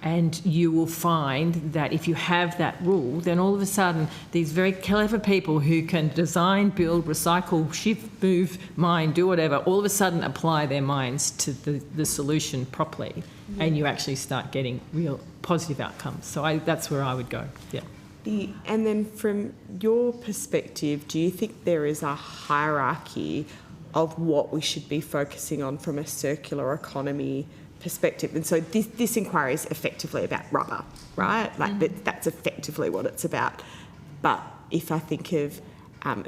And you will find that if you have that rule, then all of a sudden these very clever people who can design, build, recycle, shift, move, mine, do whatever, all of a sudden apply their minds to the solution properly, and you actually start getting real positive outcomes. So that's where I would go, And then from your perspective, do you think there is a hierarchy of what we should be focusing on from a circular economy perspective? And so this inquiry is effectively about rubber, right? Like that's effectively what it's about. But if I think of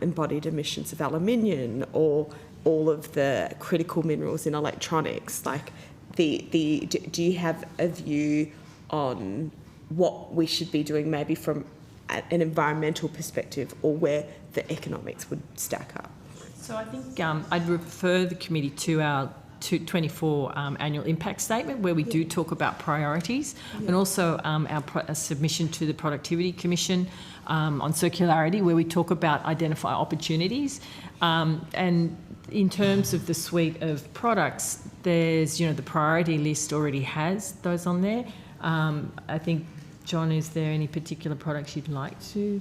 embodied emissions of aluminium or all of the critical minerals in electronics, like do you have a view on what we should be doing maybe from an environmental perspective or where the economics would stack up? So I think I'd refer the committee to our 24 annual impact statement where we do talk about priorities and also our submission to the Productivity Commission on circularity where we talk about identify opportunities. And in terms of the suite of products, there's, the priority list already has those on there. I think, John, is there any particular products you'd like to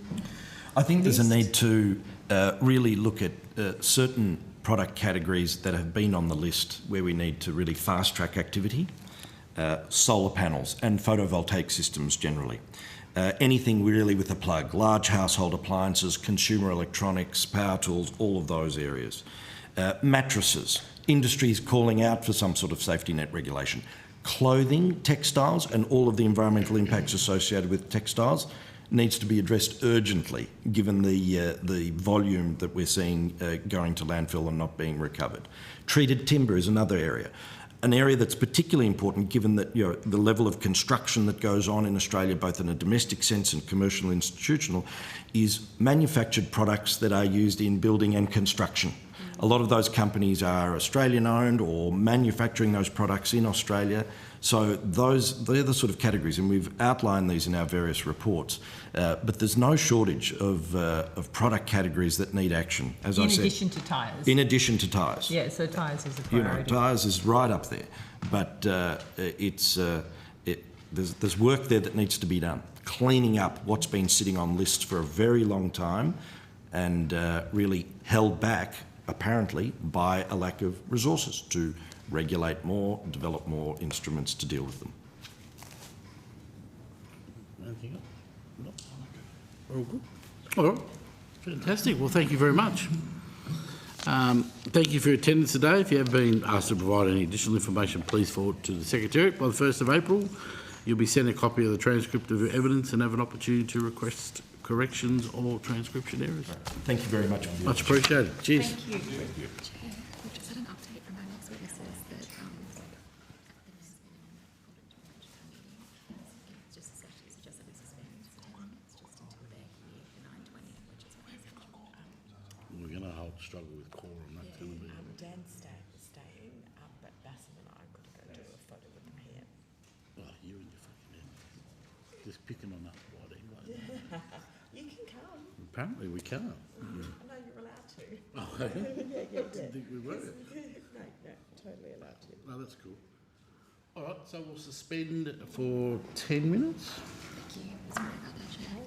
I think list? There's a need to really look at certain product categories that have been on the list where we need to really fast-track activity, solar panels and photovoltaic systems generally. Anything really with a plug, large household appliances, consumer electronics, power tools, all of those areas. Mattresses. Industry is calling out for some sort of safety net regulation. Clothing, textiles, and all of the environmental impacts associated with textiles needs to be addressed urgently, given the volume that we're seeing going to landfill and not being recovered. Treated timber is another area. An area that's particularly important, given that the level of construction that goes on in Australia, both in a domestic sense and commercial and institutional, is manufactured products that are used in building and construction. A lot of those companies are Australian-owned or manufacturing those products in Australia. So they're the sort of categories, and we've outlined these in our various reports. But there's no shortage of product categories that need action, as I said. In addition to tyres. In addition to tyres. Yeah, so tyres is a priority. Tyres is right up there. But there's work there that needs to be done. Cleaning up what's been sitting on lists for a very long time and really held back, apparently, by a lack of resources to regulate more, develop more instruments to deal with them. Anything else? No? All good? All right. Fantastic. Well, thank you very much. Thank you for your attendance today. If you have been asked to provide any additional information, please forward to the Secretariat by the 1st of April. You'll be sent a copy of the transcript of your evidence and have an opportunity to request corrections or transcription errors. Thank you very much. Much appreciated. Cheers. Thank you. We've just had an update from our next witnesses that it's just suggests that we suspend for 10 minutes just until they're here for 9:20, which is why it's We're going to struggle with quorum. That's going to be. Dan's staying, but Bassam and I got to go do a photo with them here. Oh, you and your fucking head. Just picking on that wide anyway. You can come. Apparently we can't. I know you're allowed to. Oh, Yeah. didn't think we were. No, totally allowed to. No, that's cool. All right, so we'll suspend for 10 minutes. Thank you. Sorry about that, Chair.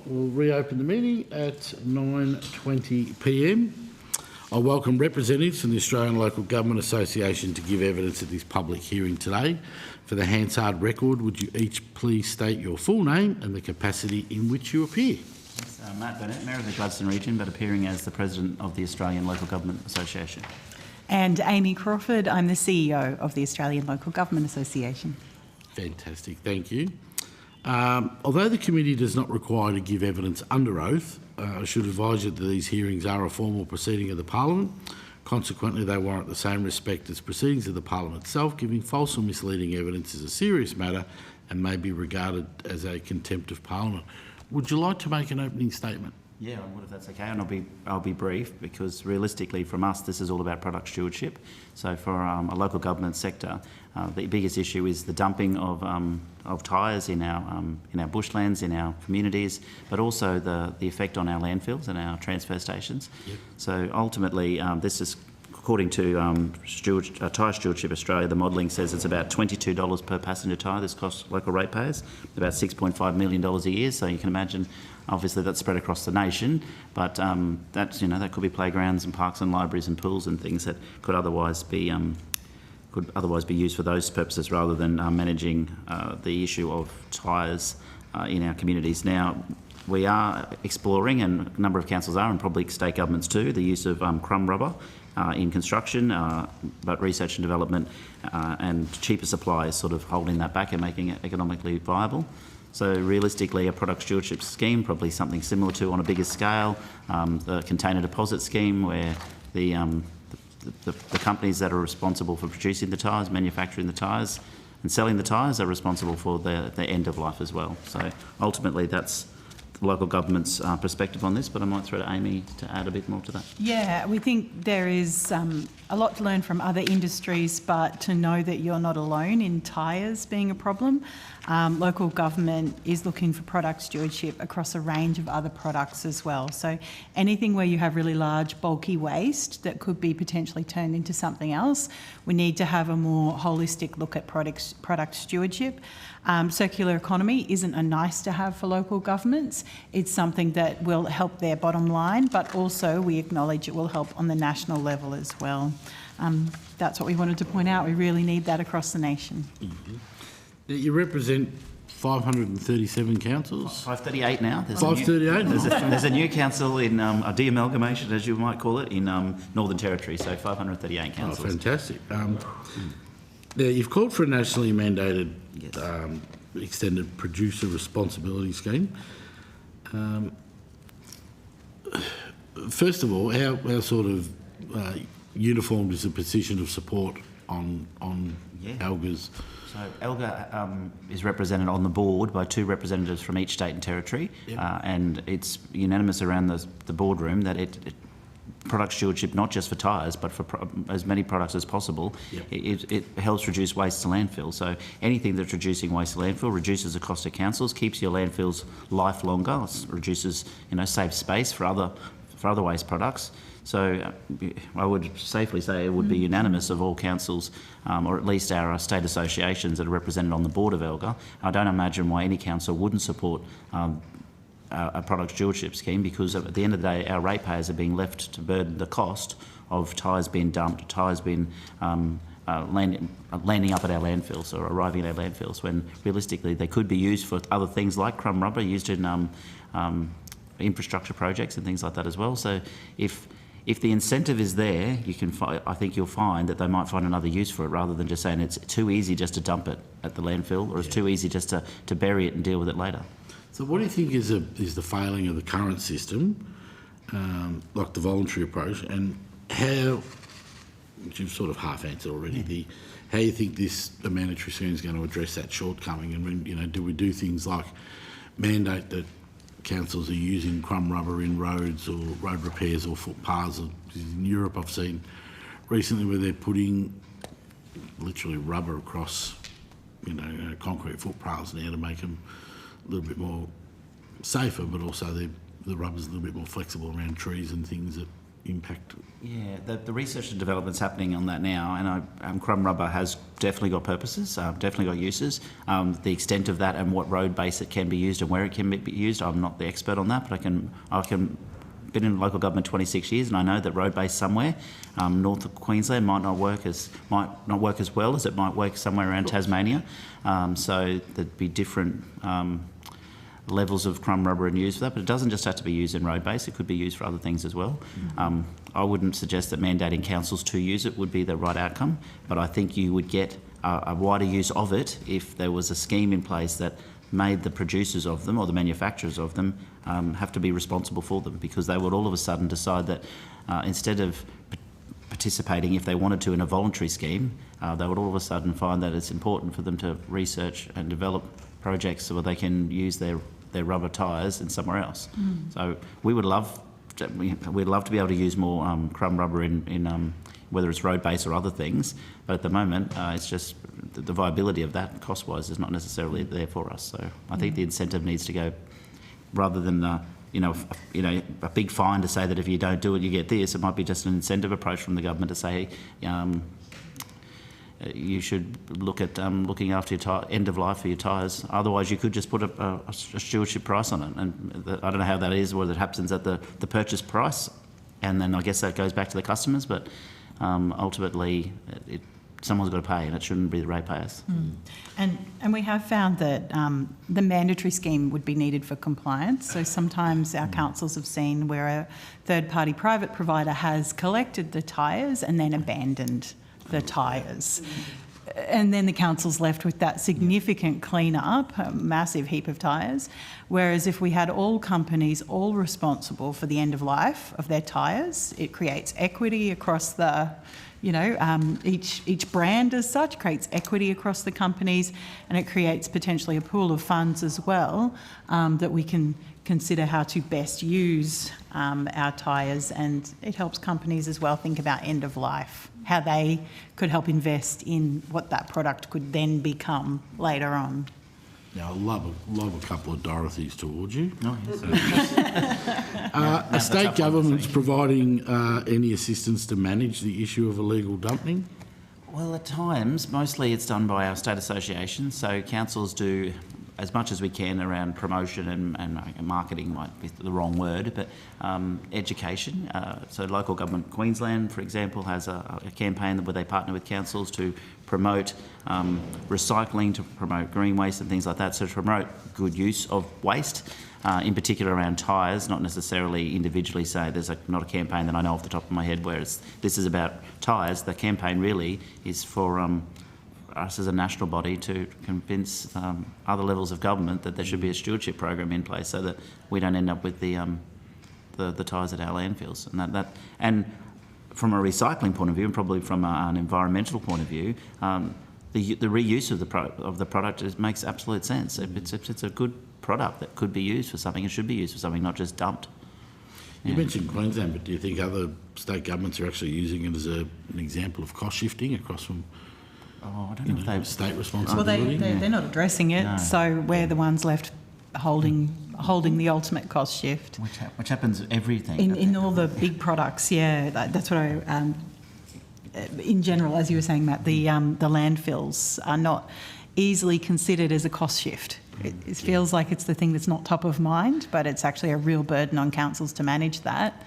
we'll reopen the meeting at 9:20 p.m. I welcome representatives from the Australian Local Government Association to give evidence at this public hearing today. For the Hansard record, would you each please state your full name and the capacity in which you appear? Yes, Matt Burnett, Mayor of the Gladstone Region, but appearing as the President of the Australian Local Government Association. And Amy Crawford, I'm the CEO of the Australian Local Government Association. Fantastic, thank you. Although the committee does not require to give evidence under oath, I should advise you that these hearings are a formal proceeding of the Parliament. Consequently, they warrant the same respect as proceedings of the Parliament itself. Giving false or misleading evidence is a serious matter and may be regarded as a contempt of Parliament. Would you like to make an opening statement? Yeah, I would if that's okay, and I'll be brief because realistically, from us, this is all about product stewardship. So for a local government sector, the biggest issue is the dumping of tyres in our bushlands, in our communities, but also the effect on our landfills and our transfer stations. Yep. So ultimately, this is according to Tyre Stewardship Australia. The modelling says it's about $22 per passenger tyre. This costs local ratepayers about $6.5 million a year. So you can imagine. Obviously, that's spread across the nation, but that could be playgrounds and parks and libraries and pools and things that could otherwise be used for those purposes rather than managing the issue of tyres in our communities. Now, we are exploring, and a number of councils are, and probably state governments too, the use of crumb rubber in construction, but research and development and cheaper supply is sort of holding that back and making it economically viable. So realistically, a product stewardship scheme, probably something similar to on a bigger scale, the container deposit scheme, where the companies that are responsible for producing the tyres, manufacturing the tyres and selling the tyres are responsible for the end of life as well. So ultimately that's the local government's perspective on this, but I might throw to Amy to add a bit more to that. Yeah, we think there is a lot to learn from other industries, but to know that you're not alone in tyres being a problem. Local government is looking for product stewardship across a range of other products as well. So anything where you have really large, bulky waste that could be potentially turned into something else, we need to have a more holistic look at product stewardship. Circular economy isn't a nice to have for local governments. It's something that will help their bottom line, but also we acknowledge it will help on the national level as well. That's what we wanted to point out. We really need that across the nation. Mm-hmm. You represent 537 councils? 538 now. 538? There's a new council in a de-amalgamation, as you might call it, in Northern Territory, so 538 councils. Oh, fantastic. Now, you've called for a nationally mandated extended producer responsibility scheme. First of all, how sort of uniformed is the position of support on ALGA's? So ALGA is represented on the board by 2 representatives from each state and territory, yep. And it's unanimous around the boardroom that product stewardship, not just for tyres, but for as many products as possible, yep. It helps reduce waste to landfill. So anything that's reducing waste to landfill reduces the cost of councils, keeps your landfills life longer, reduces, saves space for other waste products. So I would safely say it would be unanimous of all councils, or at least our state associations that are represented on the board of ALGA. I don't imagine why any council wouldn't support a product stewardship scheme, because at the end of the day, our ratepayers are being left to burden the cost of tyres being dumped, tyres being landing up at our landfills or arriving at our landfills, when realistically they could be used for other things like crumb rubber, used in infrastructure projects and things like that as well. So if the incentive is there, I think you'll find that they might find another use for it, rather than just saying it's too easy just to dump it at the landfill, or it's too easy just to bury it and deal with it later. So what do you think is the failing of the current system, like the voluntary approach, and how, which you've sort of half answered already, how you think the mandatory scheme is going to address that shortcoming, and when, do we do things like mandate that councils are using crumb rubber in roads or road repairs or footpaths? In Europe, I've seen recently where they're putting literally rubber across, concrete footpaths now to make them a little bit more safer, but also the rubber's a little bit more flexible around trees and things that impact? Yeah, the research and development's happening on that now, and crumb rubber has definitely got purposes, definitely got uses. The extent of that and what road base it can be used and where it can be used, I'm not the expert on that, but I can. Been in local government 26 years, and I know that road base somewhere north of Queensland might not work as well as it might work somewhere around Tasmania. So there'd be different levels of crumb rubber and use for that, but it doesn't just have to be used in road base, it could be used for other things as well. I wouldn't suggest that mandating councils to use it would be the right outcome, but I think you would get a wider use of it if there was a scheme in place that made the producers of them or the manufacturers of them have to be responsible for them, because they would all of a sudden decide that instead of participating, if they wanted to, in a voluntary scheme, they would all of a sudden find that it's important for them to research and develop projects where they can use their rubber tyres in somewhere else. So we'd love to be able to use more crumb rubber in whether it's road base or other things, but at the moment it's just the viability of that cost-wise is not necessarily there for us. So I think the incentive needs to go, rather than a big fine to say that if you don't do it you get this. It might be just an incentive approach from the government to say you should look at looking after your end of life for your tyres. Otherwise you could just put a stewardship price on it, and I don't know how that is, whether it happens at the purchase price, and then I guess that goes back to the customers, but ultimately someone's got to pay, and it shouldn't be the ratepayers. And we have found that the mandatory scheme would be needed for compliance. So sometimes our councils have seen where a third-party private provider has collected the tyres and then abandoned the tyres. And then the council's left with that significant clean-up, a massive heap of tyres. Whereas if we had all companies all responsible for the end of life of their tyres, it creates equity across the, each brand as such creates equity across the companies, and it creates potentially a pool of funds as well that we can consider how to best use our tyres, and it helps companies as well think about end of life, how they could help invest in what that product could then become later on. Now, I love a couple of Dorothys towards you. Oh, yes. Are state governments providing any assistance to manage the issue of illegal dumping? Well, at times, mostly it's done by our state association, so councils do as much as we can around promotion and marketing might be the wrong word, but education. So local government Queensland, for example, has a campaign where they partner with councils to promote recycling, to promote green waste and things like that, so to promote good use of waste, in particular around tyres, not necessarily individually say there's not a campaign that I know off the top of my head where this is about tyres. The campaign really is for us as a national body to convince other levels of government that there should be a stewardship program in place so that we don't end up with the tyres at our landfills. And from a recycling point of view, and probably from an environmental point of view, the reuse of the product makes absolute sense. It's a good product that could be used for something and should be used for something, not just dumped. You mentioned Queensland, but do you think other state governments are actually using it as an example of cost shifting across from I don't know if they've state responsibility? Well, they're not addressing it, No. so we're the ones left holding the ultimate cost shift. which happens everything. In all the big products, yeah, that's what I. In general, as you were saying, Matt, the landfills are not easily considered as a cost shift. It feels like it's the thing that's not top of mind, but it's actually a real burden on councils to manage that.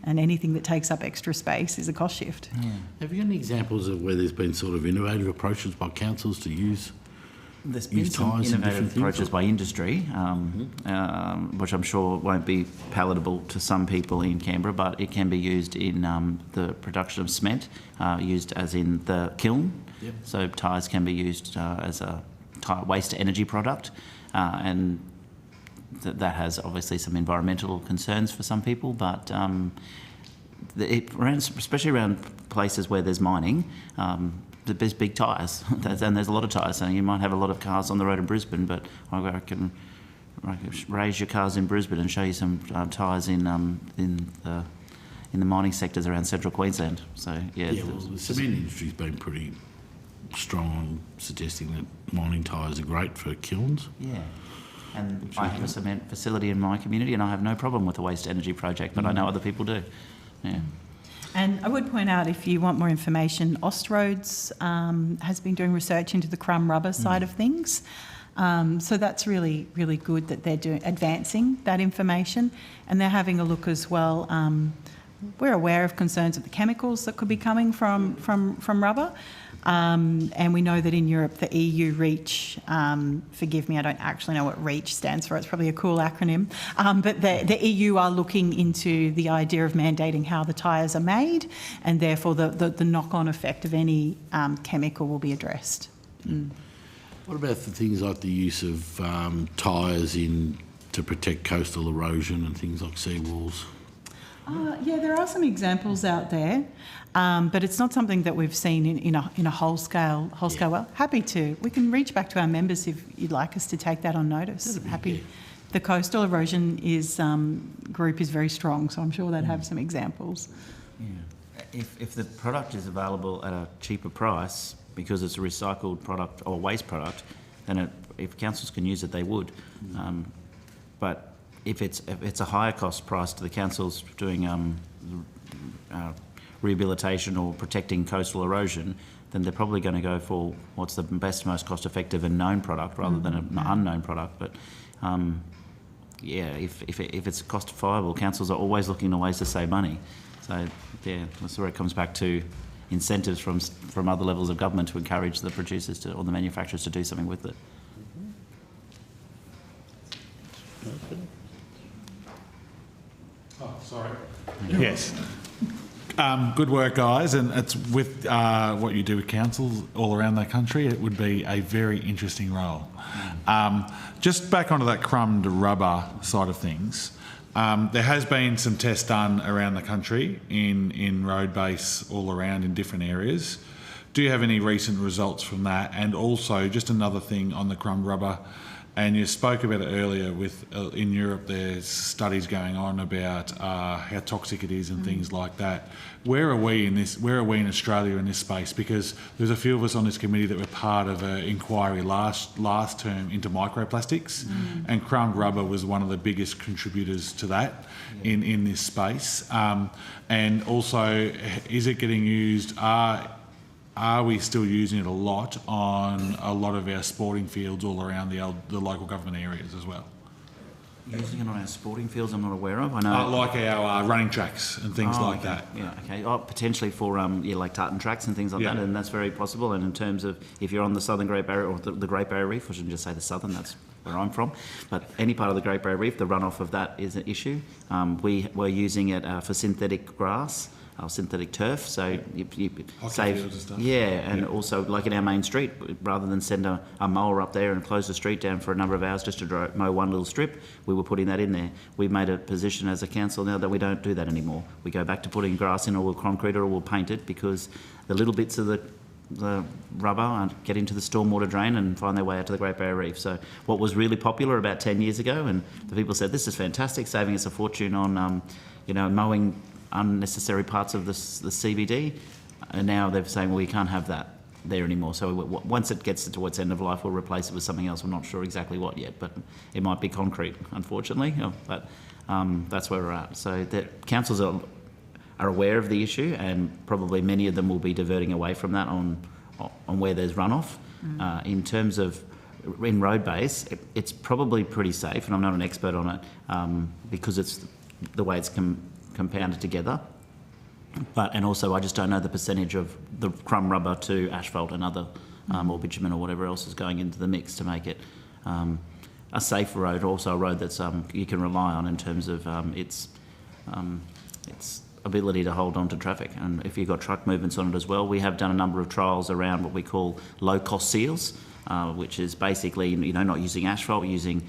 And anything that takes up extra space is a cost shift. Yeah. Have you got any examples of where there's been sort of innovative approaches by councils to use There's been some tyres and innovative different approaches things? by industry, which I'm sure won't be palatable to some people in Canberra, but it can be used in the production of cement, used as in the kiln. Yep. So tyres can be used as a waste-to-energy product, and that has obviously some environmental concerns for some people, but especially around places where there's mining, there's big tyres, and there's a lot of tyres. So you might have a lot of cars on the road in Brisbane, but I can raise your cars in Brisbane and show you some tyres in the mining sectors around central Queensland. So Well, the cement industry's been pretty strong on suggesting that mining tyres are great for kilns. Yeah. And I have a cement facility in my community, and I have no problem with the waste energy project, but I know other people do. Yeah. And I would point out, if you want more information, Austroads has been doing research into the crumb rubber side of things. So that's really, really good that they're advancing that information, and they're having a look as well. We're aware of concerns of the chemicals that could be coming from rubber. And we know that in Europe, the EU REACH, forgive me, I don't actually know what REACH stands for, it's probably a cool acronym, but the EU are looking into the idea of mandating how the tyres are made, and therefore the knock-on effect of any chemical will be addressed. What about the things like the use of tyres to protect coastal erosion and things like seawalls? Yeah, there are some examples out there, but it's not something that we've seen in a whole scale. Well, happy to. We can reach back to our members if you'd like us to take that on notice. Happy. The coastal erosion group is very strong, so I'm sure they'd have some examples. Yeah. If the product is available at a cheaper price because it's a recycled product or a waste product, then if councils can use it, they would. But if it's a higher cost price to the councils doing rehabilitation or protecting coastal erosion, then they're probably going to go for what's the best, most cost-effective and known product rather than an unknown product. But yeah, if it's cost viable, councils are always looking at ways to save money. So yeah, that's where it comes back to incentives from other levels of government to encourage the producers or the manufacturers to do something with it. Oh, sorry. Yes. Good work, guys, and it's with what you do with councils all around the country, it would be a very interesting role. Just back onto that crumbed rubber side of things, there has been some tests done around the country in road base all around in different areas. Do you have any recent results from that? And also, just another thing on the crumbed rubber, and you spoke about it earlier with in Europe there's studies going on about how toxic it is and things like that. Where are we in Australia in this space? Because there's a few of us on this committee that were part of an inquiry last term into microplastics, and crumbed rubber was one of the biggest contributors to that in this space. And also, is it getting used? Are we still using it a lot on a lot of our sporting fields all around the local government areas as well? Using it on our sporting fields, I'm not aware of. I know, like our running tracks and things like that. Yeah, okay. potentially for like tartan tracks and things like that, and that's very possible. And in terms of if you're on the southern Great Barrier or the Great Barrier Reef, I shouldn't just say the southern. That's where I'm from. But any part of the Great Barrier Reef, the runoff of that is an issue. We're using it for synthetic grass. Synthetic turf, so you save, also like in our main street, rather than send a mower up there and close the street down for a number of hours just to mow one little strip, we were putting that in there. We've made a position as a council now that we don't do that anymore. We go back to putting grass in, or we'll concrete it, or we'll paint it, because the little bits of the rubber get into the stormwater drain and find their way out to the Great Barrier Reef. So what was really popular about 10 years ago, and the people said, this is fantastic, saving us a fortune on mowing unnecessary parts of the CBD, and now they're saying, well, you can't have that there anymore. So once it gets to its end of life, we'll replace it with something else. We're not sure exactly what yet, but it might be concrete, unfortunately. But that's where we're at. So the councils are aware of the issue, and probably many of them will be diverting away from that on where there's runoff. In terms of in road base, it's probably pretty safe, and I'm not an expert on it because it's the way it's compounded together, and also I just don't know the percentage of the crumb rubber to asphalt and other or bitumen or whatever else is going into the mix to make it a safe road, also a road that's you can rely on in terms of its ability to hold on to traffic. And if you've got truck movements on it as well, we have done a number of trials around what we call low-cost seals, which is basically not using asphalt, using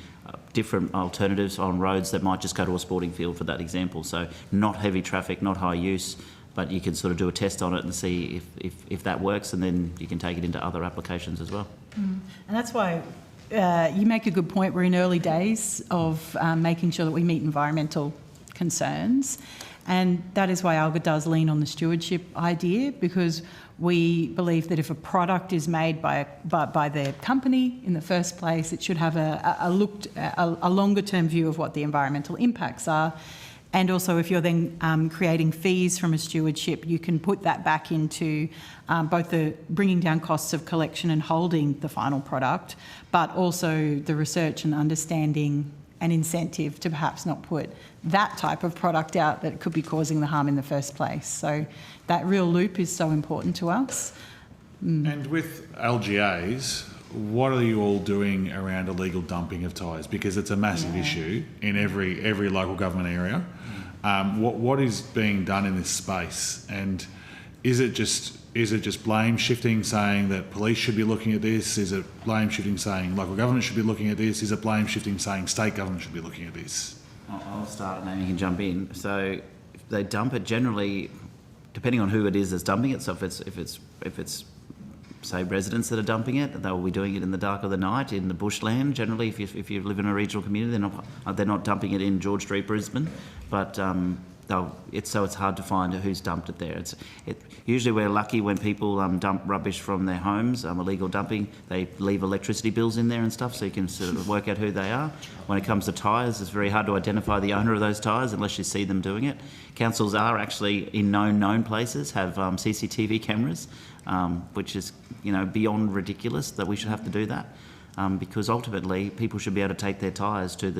different alternatives on roads that might just go to a sporting field, for that example. So not heavy traffic, not high use, but you can sort of do a test on it and see if that works, and then you can take it into other applications as well. And that's why you make a good point. We're in early days of making sure that we meet environmental concerns, and that is why ALGA does lean on the stewardship idea, because we believe that if a product is made by the company in the first place, it should have a longer term view of what the environmental impacts are. And also, if you're then creating fees from a stewardship, you can put that back into both the bringing down costs of collection and holding the final product, but also the research and understanding and incentive to perhaps not put that type of product out that could be causing the harm in the first place. So that real loop is so important to us. And with LGAs, what are you all doing around illegal dumping of tyres? Because it's a massive issue in every local government area. What is being done in this space? And is it just blame shifting, saying that police should be looking at this? Is it blame shifting, saying local government should be looking at this? Is it blame shifting, saying state government should be looking at this? I'll start and then you can jump in. So if they dump it, generally, depending on who it is that's dumping it, so if it's say residents that are dumping it, they will be doing it in the dark of the night in the bushland. Generally, if you live in a regional community, they're not dumping it in George Street, Brisbane, but it's hard to find who's dumped it there. Usually we're lucky when people dump rubbish from their homes, illegal dumping. They leave electricity bills in there and stuff, so you can sort of work out who they are. When it comes to tyres, it's very hard to identify the owner of those tyres unless you see them doing it. Councils are actually in known places have CCTV cameras, which is beyond ridiculous that we should have to do that. Because ultimately people should be able to take their tyres to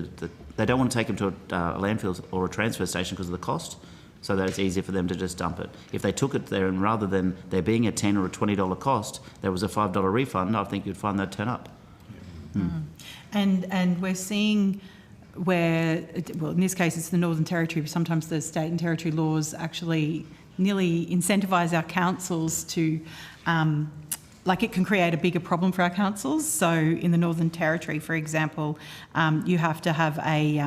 they don't want to take them to a landfill or a transfer station because of the cost, so that it's easier for them to just dump it. If they took it there and rather than there being a $10 or a $20 cost, there was a $5 refund, I think you'd find that turn up. And we're seeing where, well, in this case it's the Northern Territory, but sometimes the state and territory laws actually nearly incentivise our councils to it can create a bigger problem for our councils. So in the Northern Territory, for example, you have to have a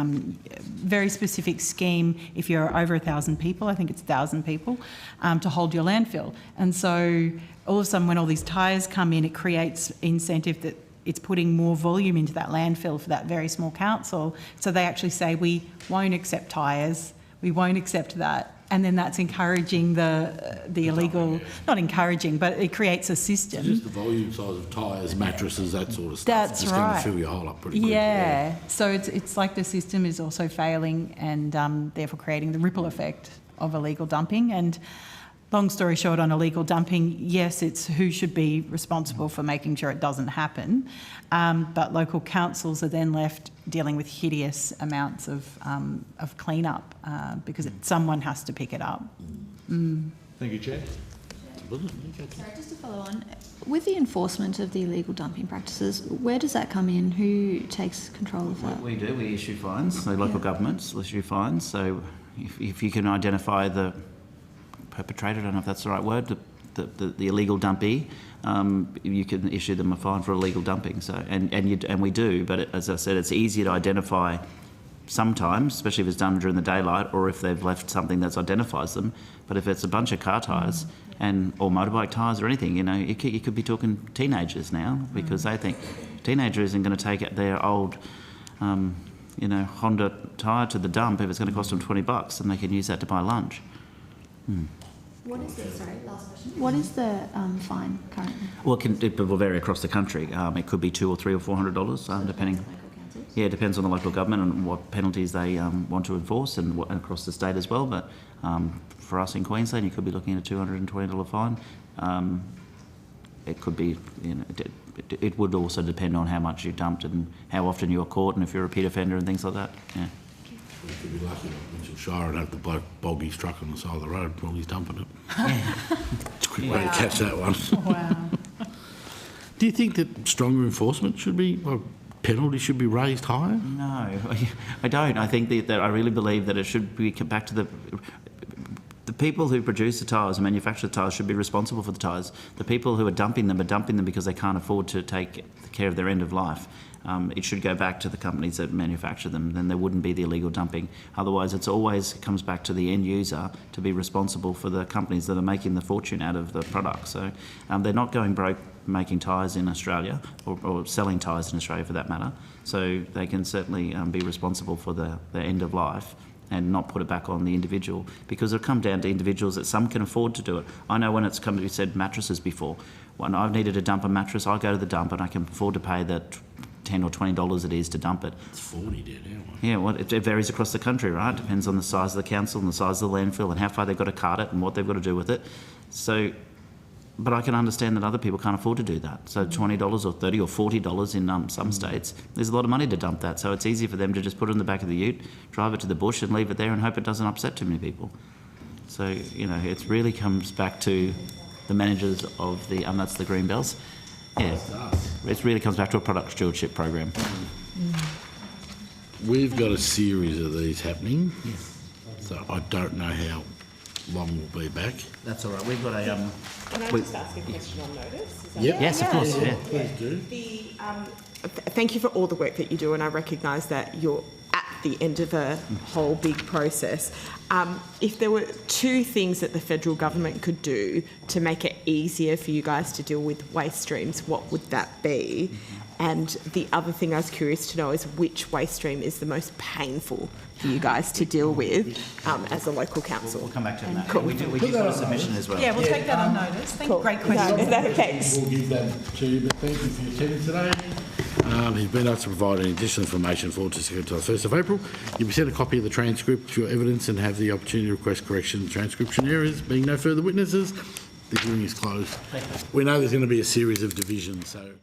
very specific scheme if you're over 1,000 people, I think it's 1,000 people, to hold your landfill. And so all of a sudden when all these tyres come in, it creates incentive that it's putting more volume into that landfill for that very small council. So they actually say, we won't accept tyres, we won't accept that. And then that's encouraging the illegal, not encouraging, but it creates a system. Just the volume size of tyres, mattresses, that sort of stuff. That's it's right. It's going to fill your hole up pretty quickly. Yeah. So it's like the system is also failing and therefore creating the ripple effect of illegal dumping. And long story short on illegal dumping, yes, it's who should be responsible for making sure it doesn't happen. But local councils are then left dealing with hideous amounts of clean-up because someone has to pick it up. Thank you, Chair. Sorry, just to follow on, with the enforcement of the illegal dumping practices, where does that come in? Who takes control of that? We do. We issue fines. So local governments issue fines. So if you can identify the perpetrator, I don't know if that's the right word, the illegal dumpee, you can issue them a fine for illegal dumping. So and we do, but as I said, it's easier to identify sometimes, especially if it's done during the daylight or if they've left something that identifies them. But if it's a bunch of car tyres or motorbike tyres or anything, you could be talking teenagers now because they think teenager isn't going to take their old Honda tyre to the dump if it's going to cost them $20 and they can use that to buy lunch. What is the, sorry, last question. What is the fine currently? Well, it will vary across the country. It could be $200 or $300 or $400, depending. Yeah, it depends on the local government and what penalties they want to enforce and across the state as well. But for us in Queensland, you could be looking at a $220 fine. It could be, it would also depend on how much you dumped and how often you were caught and if you're a repeat offender and things like that. Yeah. You could be lucky that Mitchell Shire and have the bloke bog his truck on the side of the road while he's dumping it. It's a quick way to catch that one. Wow. Do you think that stronger enforcement should be, penalties should be raised higher? No, I don't. I think that I really believe that it should be back to the people who produce the tyres and manufacture the tyres should be responsible for the tyres. The people who are dumping them because they can't afford to take care of their end of life. It should go back to the companies that manufacture them, then there wouldn't be the illegal dumping. Otherwise, it comes back to the end user to be responsible for the companies that are making the fortune out of the product. So they're not going broke making tyres in Australia or selling tyres in Australia for that matter. So they can certainly be responsible for the end of life and not put it back on the individual because it'll come down to individuals that some can afford to do it. I know when it's come to be said mattresses before. When I've needed to dump a mattress, I go to the dump and I can afford to pay that $10 or $20 it is to dump it. It's 40 there now. Yeah, well, it varies across the country, right? Depends on the size of the council and the size of the landfill and how far they've got to cart it and what they've got to do with it. So, but I can understand that other people can't afford to do that. So $20 or $30 or $40 in some states, there's a lot of money to dump that. So it's easy for them to just put it in the back of the ute, drive it to the bush and leave it there and hope it doesn't upset too many people. So, you know, it really comes back to the managers of the, that's the green bells. Yeah, it really comes back to a product stewardship program. We've got a series of these happening, so I don't know how long we'll be back. That's all right. We've got a... Can I just ask a question on notice? Is that Yep. Yes, of course. Yeah. Please do. Thank you for all the work that you do, and I recognise that you're at the end of a whole big process. If there were two things that the federal government could do to make it easier for you guys to deal with waste streams, what would that be? And the other thing I was curious to know is which waste stream is the most painful for you guys to deal with as a local council? We'll come back to that. Cool. We do got a submission as well. Yeah, we'll take that on notice. Great question. Is that okay? We'll give that to you, but thank you for your attendance today. He's been asked to provide any additional information for to the 1st of April. You'll be sent a copy of the transcript for your evidence and have the opportunity to request correction of transcription errors. Being no further witnesses, the hearing is closed. We know there's going to be a series of divisions, so...